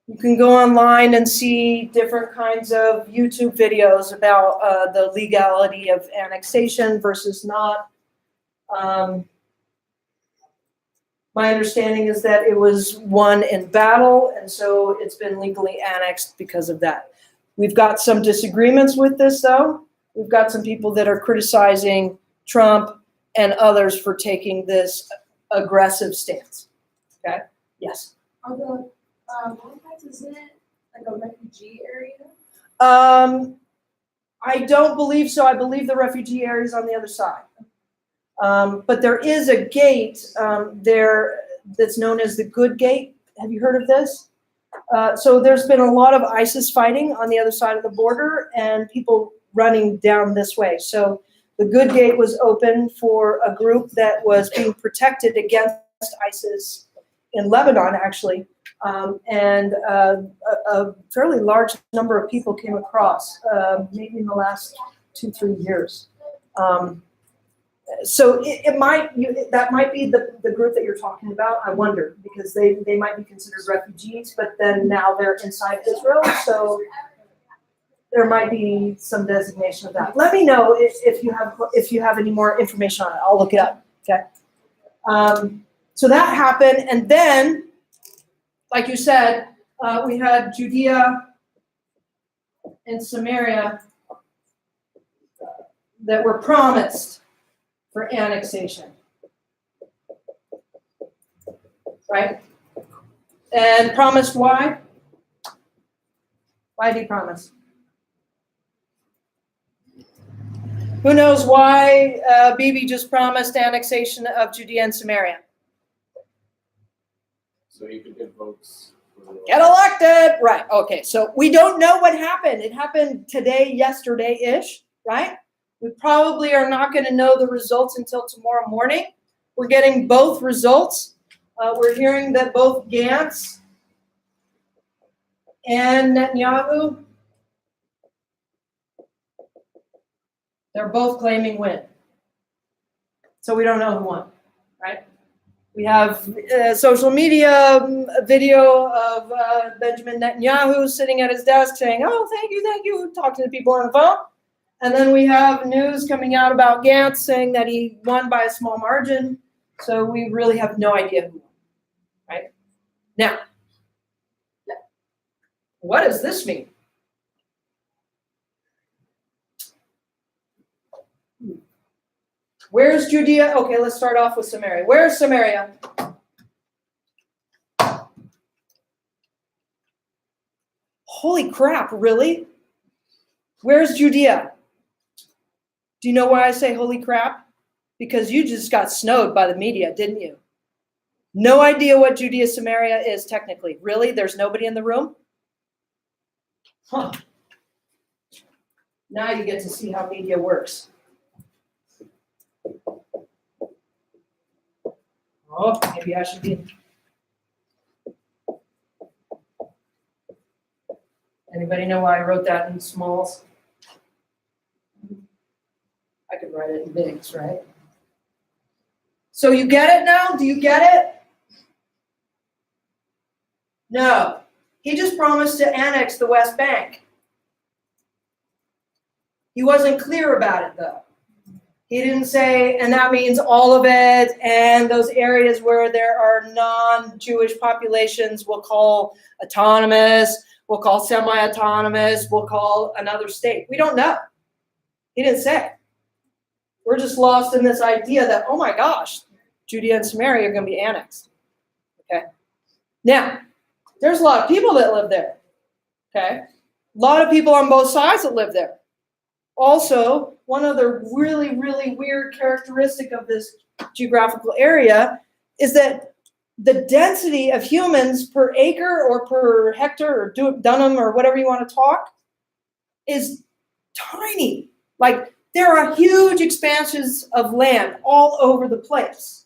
You can go online and see different kinds of YouTube videos about the legality of annexation versus not. My understanding is that it was won in battle, and so it's been legally annexed because of that. We've got some disagreements with this, though. We've got some people that are criticizing Trump and others for taking this aggressive stance. Okay? Yes? Are the Halifax, isn't it like a refugee area? I don't believe so. I believe the refugee area is on the other side. But there is a gate there that's known as the Good Gate. Have you heard of this? So there's been a lot of ISIS fighting on the other side of the border and people running down this way. So the Good Gate was open for a group that was being protected against ISIS in Lebanon, actually. And a fairly large number of people came across, maybe in the last 2-3 years. So that might be the group that you're talking about. I wonder, because they might be considered refugees, but then now they're inside Israel, so there might be some designation of that. Let me know if you have any more information on it. I'll look it up. Okay. So that happened, and then, like you said, we had Judea and Samaria that were promised for annexation, right? And promised why? Why did he promise? Who knows why Bibi just promised annexation of Judea and Samaria? So you could get votes for Get elected. Right. Okay. So we don't know what happened. It happened today, yesterday-ish, right? We probably are not going to know the results until tomorrow morning. We're getting both results. We're hearing that both Gantz and Netanyahu, they're both claiming win. So we don't know who won, right? We have social media video of Benjamin Netanyahu sitting at his desk saying, oh, thank you, talking to people on the phone. And then we have news coming out about Gantz saying that he won by a small margin. So we really have no idea who won, right? Now, what does this mean? Where's Judea? Okay, let's start off with Samaria. Where's Samaria? Holy crap, really? Where's Judea? Do you know why I say holy crap? Because you just got snowed by the media, didn't you? No idea what Judea Samaria is technically. Really? There's nobody in the room? Huh. Now you get to see how media works. Oh, maybe I should be. Anybody know why I wrote that in smalls? I could write it in bigs, right? So you get it now? Do you get it? No. He just promised to annex the West Bank. He wasn't clear about it, though. He didn't say, and that means all of it, and those areas where there are non-Jewish populations we'll call autonomous, we'll call semi-autonomous, we'll call another state. We don't know. He didn't say. We're just lost in this idea that, oh my gosh, Judea and Samaria are going to be annexed. Okay? Now, there's a lot of people that live there. Okay? A lot of people on both sides that live there. Also, one other really, really weird characteristic of this geographical area is that the density of humans per acre or per hectare or dunham or whatever you want to talk is tiny. Like, there are huge expanses of land all over the place,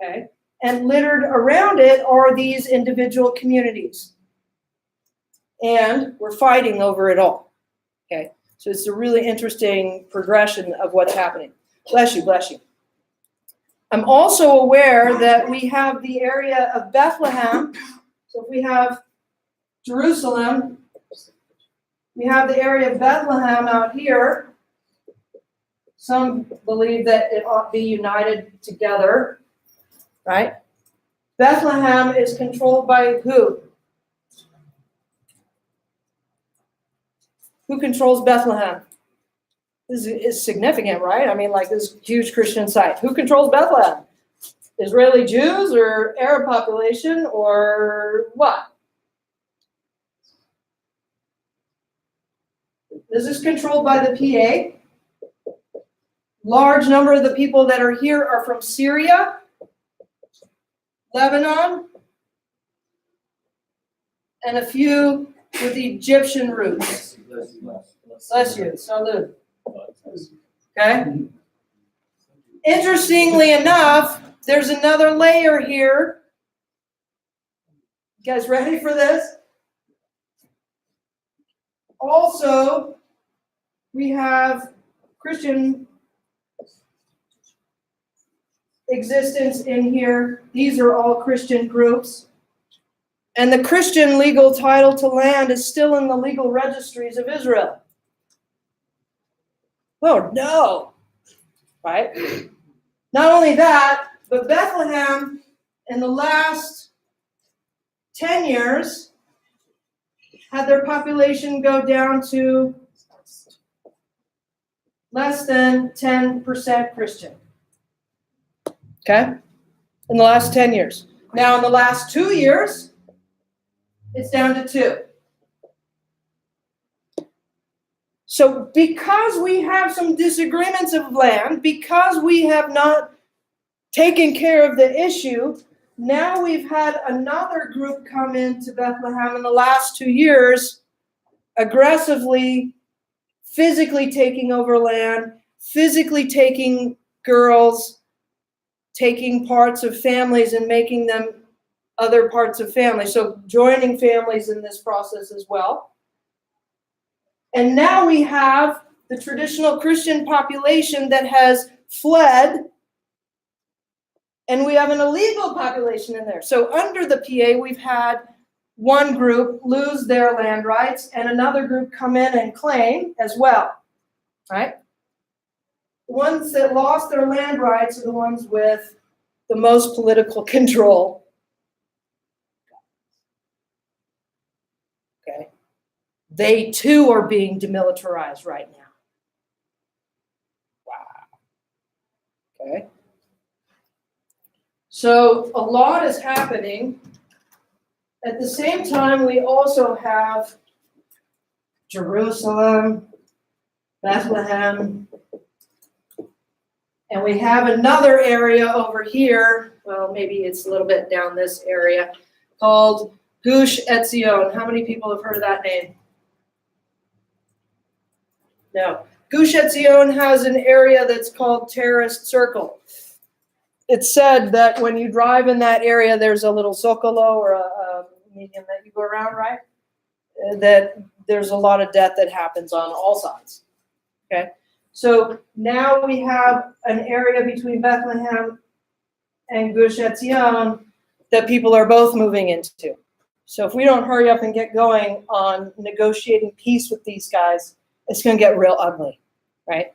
okay? And littered around it are these individual communities. And we're fighting over it all, okay? So it's a really interesting progression of what's happening. Bless you, bless you. I'm also aware that we have the area of Bethlehem. So if we have Jerusalem, we have the area of Bethlehem out here. Some believe that it ought to be united together, right? Bethlehem is controlled by who? Who controls Bethlehem? This is significant, right? I mean, like this huge Christian site. Who controls Bethlehem? Israeli Jews or Arab population or what? This is controlled by the PA. Large number of the people that are here are from Syria, Lebanon, and a few with Egyptian roots. Bless you. Salud. Okay? Interestingly enough, there's another layer here. You guys ready for this? Also, we have Christian existence in here. These are all Christian groups. And the Christian legal title to land is still in the legal registries of Israel. Oh, no. Right? Not only that, but Bethlehem, in the last 10 years, had their population go down to less than 10% Christian. Okay? In the last 10 years. Now, in the last 2 years, it's down to 2. So because we have some disagreements of land, because we have not taken care of the issue, now we've had another group come into Bethlehem in the last 2 years, aggressively, physically taking over land, physically taking girls, taking parts of families and making them other parts of families. So joining families in this process as well. And now we have the traditional Christian population that has fled, and we have an illegal population in there. So under the PA, we've had one group lose their land rights and another group come in and claim as well, right? The ones that lost their land rights are the ones with the most political control. Okay. They too are being demilitarized right now. Wow. Okay. So a lot is happening. At the same time, we also have Jerusalem, Bethlehem, and we have another area over here, well, maybe it's a little bit down this area, called Gush Etzion. How many people have heard of that name? No. Gush Etzion has an area that's called Terrorist Circle. It's said that when you drive in that area, there's a little zocalo or a medium that you go around, right? That there's a lot of death that happens on all sides. Okay? So now we have an area between Bethlehem and Gush Etzion that people are both moving into. So if we don't hurry up and get going on negotiating peace with these guys, it's going to get real ugly, right?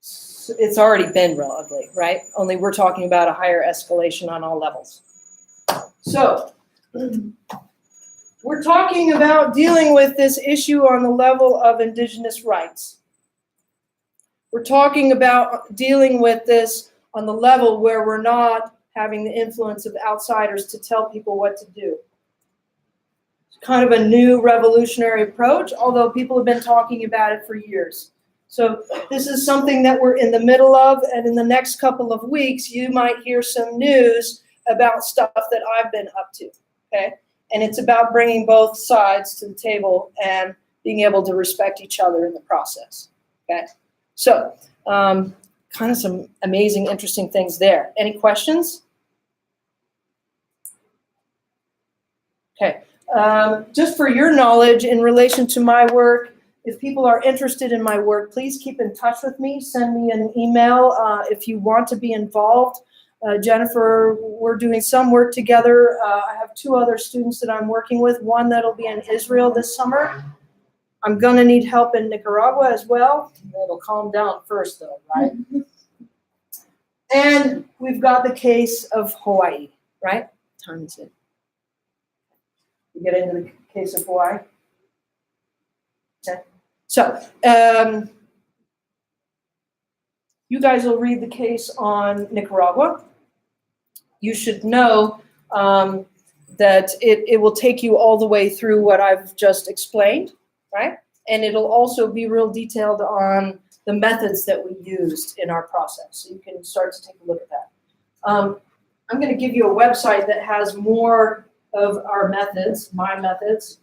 It's already been real ugly, right? Only we're talking about a higher escalation on all levels. So we're talking about dealing with this issue on the level of Indigenous rights. We're talking about dealing with this on the level where we're not having the influence of outsiders to tell people what to do. It's kind of a new revolutionary approach, although people have been talking about it for years. So this is something that we're in the middle of, and in the next couple of weeks, you might hear some news about stuff that I've been up to, okay? And it's about bringing both sides to the table and being able to respect each other in the process, okay? So, kind of some amazing, interesting things there. Any questions? Okay. Just for your knowledge, in relation to my work, if people are interested in my work, please keep in touch with me. Send me an email if you want to be involved. Jennifer, we're doing some work together. I have 2 other students that I'm working with, one that'll be in Israel this summer. I'm going to need help in Nicaragua as well. It'll calm down first, though, right? And we've got the case of Hawaii, right? What time is it? We get into the case of Hawaii. Okay. So, you guys will read the case on Nicaragua. You should know that it will take you all the way through what I've just explained, right? And it'll also be real detailed on the methods that we used in our process. So you can start to take a look at that. I'm going to give you a website that has more of our methods, my methods.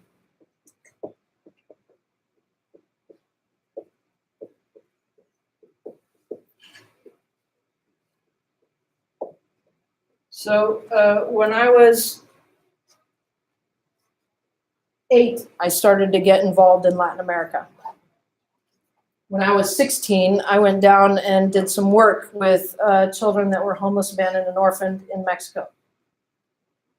So when I was 8, I started to get involved in Latin America. When I was 16, I went down and did some work with children that were homeless, abandoned, and orphaned in Mexico.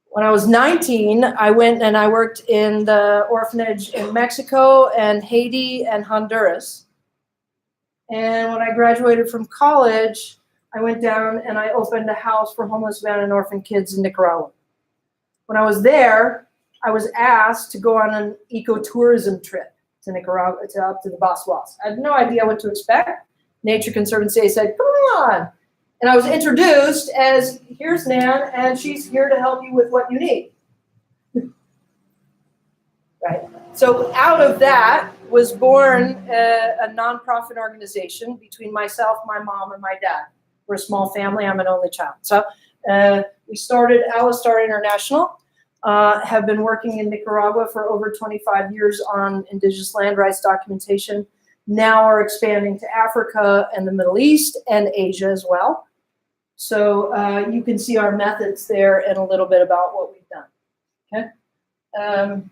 When I was 19, I went and I worked in the orphanage in Mexico and Haiti and Honduras. And when I graduated from college, I went down and I opened a house for homeless, abandoned, and orphan kids in Nicaragua. When I was there, I was asked to go on an ecotourism trip to Nicaragua, up to the Basuas. I had no idea what to expect. Nature Conservancy said, come on. And I was introduced as, here's Nan, and she's here to help you with what you need. Right. So out of that was born a nonprofit organization between myself, my mom, and my dad. We're a small family. I'm an only child. So We started Alistar International, have been working in Nicaragua for over 25 years on indigenous land rights documentation, now are expanding to Africa and the Middle East and Asia as well. So you can see our methods there and a little bit about what we've done. Okay. All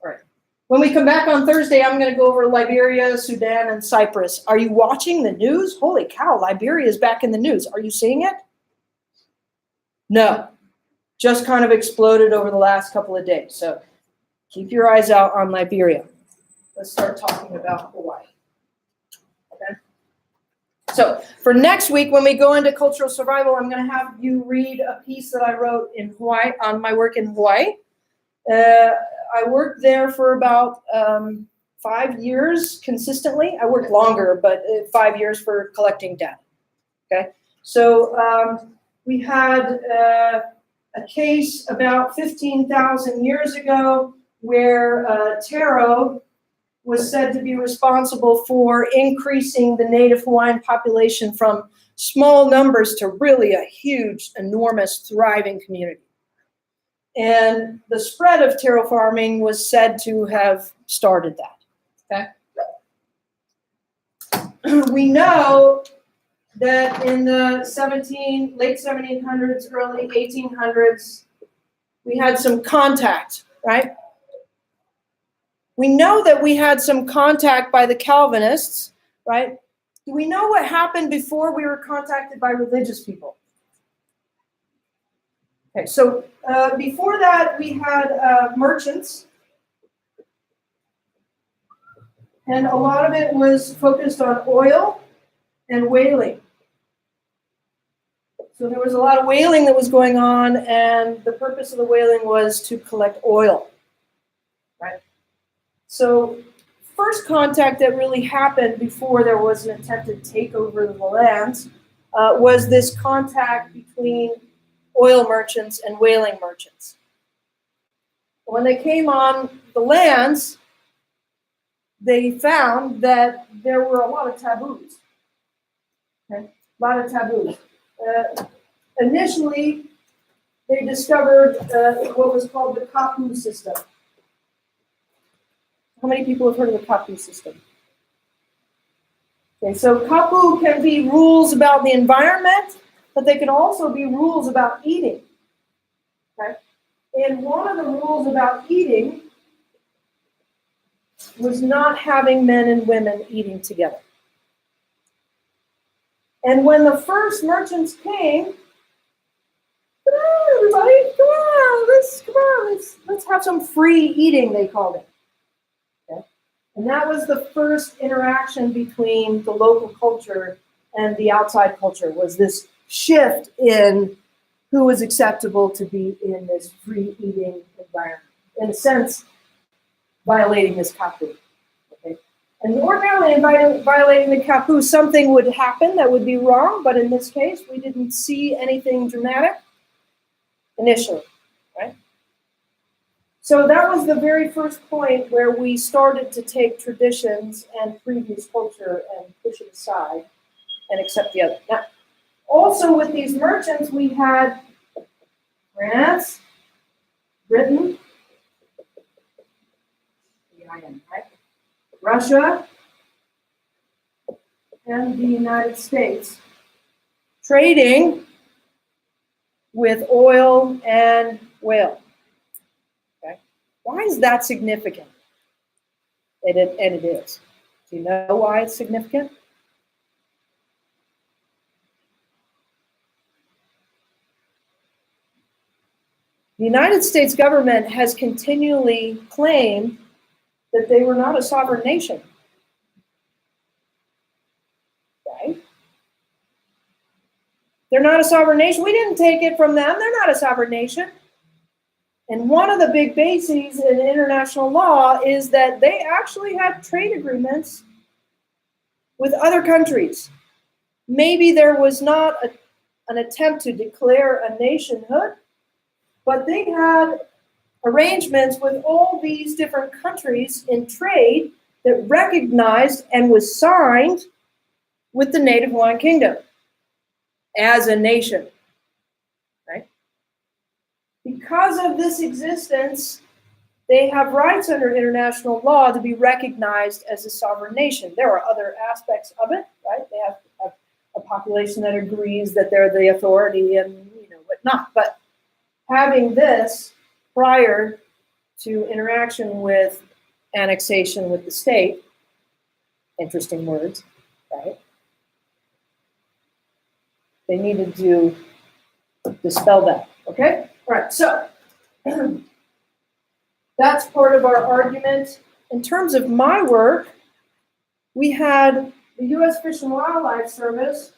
right. When we come back on Thursday, I'm going to go over Liberia, Sudan, and Cyprus. Are you watching the news? Holy cow, Liberia is back in the news. Are you seeing it? No. Just kind of exploded over the last couple of days. So keep your eyes out on Liberia. Let's start talking about Hawaii. Okay. So for next week, when we go into cultural survival, I'm going to have you read a piece that I wrote in Hawaii on my work in Hawaii. I worked there for about 5 years consistently. I worked longer, but 5 years for collecting data. Okay. So we had a case about 15,000 years ago where Taro was said to be responsible for increasing the native Hawaiian population from small numbers to really a huge, enormous, thriving community. And the spread of taro farming was said to have started that. Okay. We know that in the late 1700s, early 1800s, we had some contact, right? We know that we had some contact by the Calvinists, right? Do we know what happened before we were contacted by religious people? Okay, so before that, we had merchants, and a lot of it was focused on oil and whaling. So there was a lot of whaling that was going on, and the purpose of the whaling was to collect oil, right? So first contact that really happened before there was an attempted takeover of the lands was this contact between oil merchants and whaling merchants. When they came on the lands, they found that there were a lot of taboos. Okay? A lot of taboos. Initially, they discovered what was called the kapu system. How many people have heard of the kapu system? Okay, so kapu can be rules about the environment, but they can also be rules about eating. Okay? And one of the rules about eating was not having men and women eating together. And when the first merchants came, come on, everybody, come on, let's have some free eating, they called it. Okay? And that was the first interaction between the local culture and the outside culture, was this shift in who was acceptable to be in this free eating environment. In a sense, violating this kapu. Okay? And ordinarily in violating the kapu, something would happen that would be wrong, but in this case, we didn't see anything dramatic initially, right? So that was the very first point where we started to take traditions and previous culture and push it aside and accept the other. Now, also with these merchants, we had France, Britain, right? Russia, and the United States trading with oil and whale. Okay, why is that significant? And it is. Do you know why it's significant? The United States government has continually claimed that they were not a sovereign nation. Right? They're not a sovereign nation. We didn't take it from them. They're not a sovereign nation. And one of the big bases in international law is that they actually had trade agreements with other countries. Maybe there was not an attempt to declare a nationhood, but they had arrangements with all these different countries in trade that recognized and was signed with the Native Hawaiian Kingdom as a nation. Because of this existence, they have rights under international law to be recognized as a sovereign nation. There are other aspects of it, right? They have a population that agrees that they're the authority and whatnot. But having this prior to interaction with annexation with the state, interesting words, right? They needed to dispel that, okay? All right, so that's part of our argument. In terms of my work, we had the U.S. Fish and Wildlife Service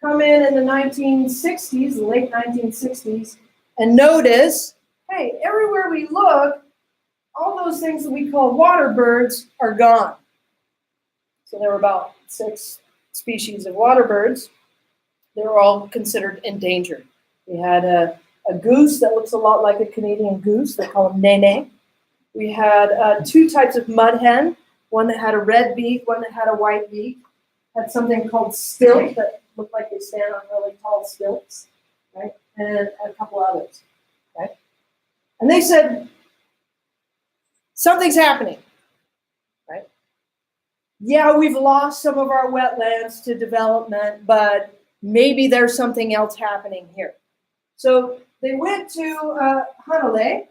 come in the 1960s, the late 1960s, and notice, hey, everywhere we look, all those things that we call water birds are gone. So there were about 6 species of water birds. They were all considered endangered. We had a goose that looks a lot like a Canadian goose. They call them nene. We had 2 types of mud hen, one that had a red beak, one that had a white beak. Had something called stilt that looked like they stand on really tall stilts, right? And a couple others, right? And they said, something's happening, right? Yeah, we've lost some of our wetlands to development, but maybe there's something else happening here. So they went to Hanalei,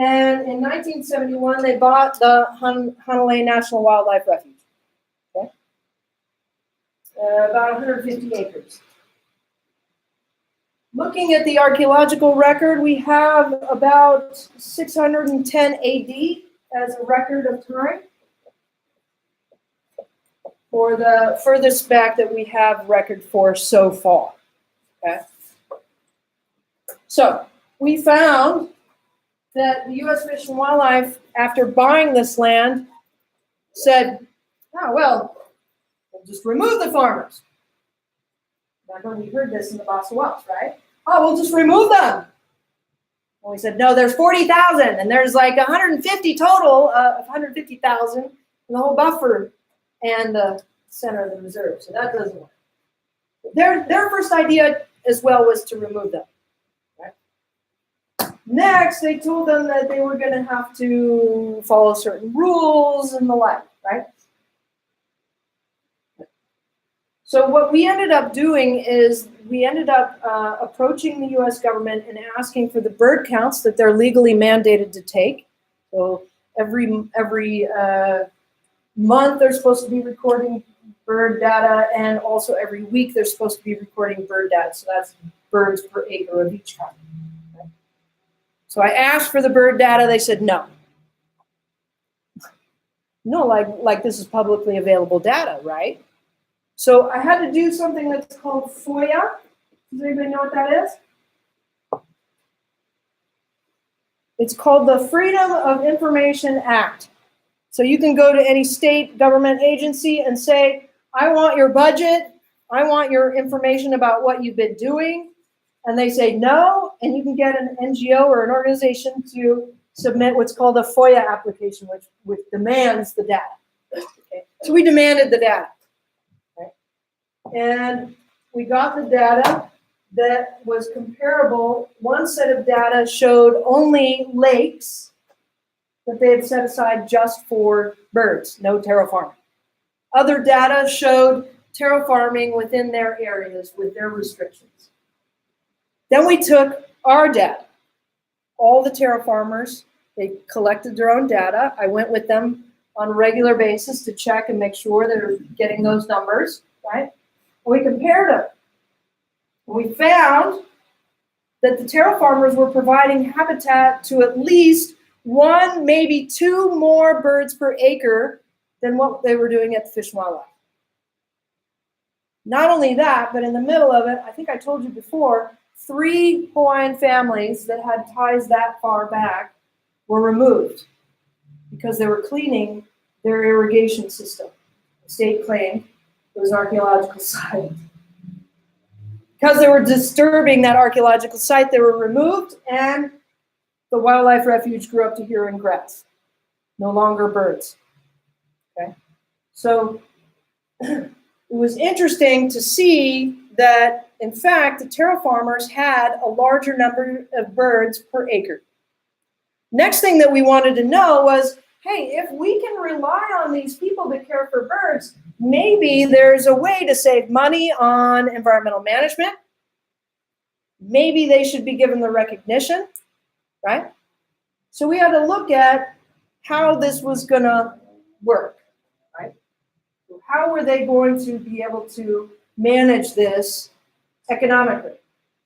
and in 1971, they bought the Hanalei National Wildlife Refuge. Okay? About 150 acres. Looking at the archaeological record, we have about 610 AD as a record of time for the furthest back that we have record for so far. Okay? So we found that the U.S. Fish and Wildlife, after buying this land, said, oh, well, we'll just remove the farmers. Now, you heard this in the Bassa Wells, right? Oh, we'll just remove them. And we said, no, there's 40,000, and there's like 150 total of 150,000 in the whole buffer and the center of the reserve. So that doesn't work. Their first idea as well was to remove them. Right? Next, they told them that they were going to have to follow certain rules and the like, right? So what we ended up doing is we ended up approaching the U.S. government and asking for the bird counts that they're legally mandated to take. So every month they're supposed to be recording bird data, and also every week they're supposed to be recording bird data. So that's birds per acre of each kind. Okay? So I asked for the bird data. They said no. No, like this is publicly available data, right? So I had to do something that's called FOIA. Does anybody know what that is? It's called the Freedom of Information Act. So you can go to any state government agency and say, I want your budget. I want your information about what you've been doing. And they say no, and you can get an NGO or an organization to submit what's called a FOIA application, which demands the data. Okay. So we demanded the data. And we got the data that was comparable. One set of data showed only lakes that they had set aside just for birds, no taro farming. Other data showed taro farming within their areas with their restrictions. Then we took our data. All the taro farmers, they collected their own data. I went with them on a regular basis to check and make sure they're getting those numbers, right? We compared them. We found that the taro farmers were providing habitat to at least 1, maybe 2 more birds per acre than what they were doing at the Fish and Wildlife. Not only that, but in the middle of it, I think I told you before, 3 Hawaiian families that had ties that far back were removed because they were cleaning their irrigation system. The state claimed it was an archaeological site. Because they were disturbing that archaeological site, they were removed, and the wildlife refuge grew up to here in grass. No longer birds. Okay? So it was interesting to see that in fact, the Taro farmers had a larger number of birds per acre. Next thing that we wanted to know was, hey, if we can rely on these people to care for birds, maybe there's a way to save money on environmental management. Maybe they should be given the recognition, right? So we had to look at how this was going to work, right? How were they going to be able to manage this economically?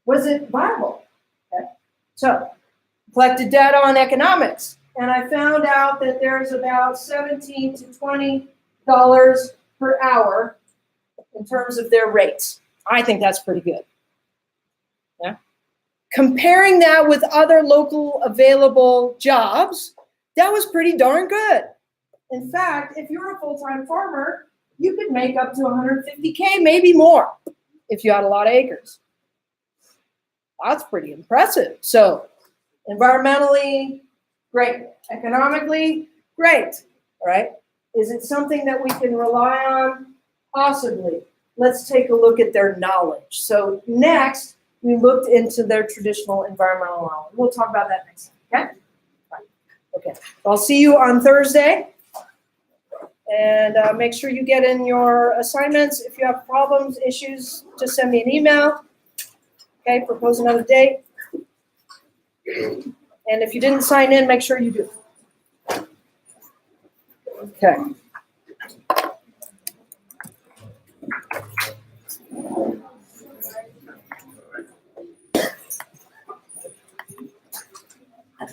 Was it viable? Okay. So collected data on economics, and I found out that there's about $17 to $20 per hour in terms of their rates. I think that's pretty good. Yeah. Comparing that with other local available jobs, that was pretty darn good. In fact, if you're a full-time farmer, you could make up to $150K, maybe more, if you had a lot of acres. That's pretty impressive. So environmentally, great. Economically, great. All right. Is it something that we can rely on? Possibly. Let's take a look at their knowledge. So next, we looked into their traditional environmental knowledge. We'll talk about that next time, okay? Right. Okay. I'll see you on Thursday. And make sure you get in your assignments. If you have problems, issues, just send me an email. Okay, propose another date. And if you didn't sign in, make sure you do. Okay.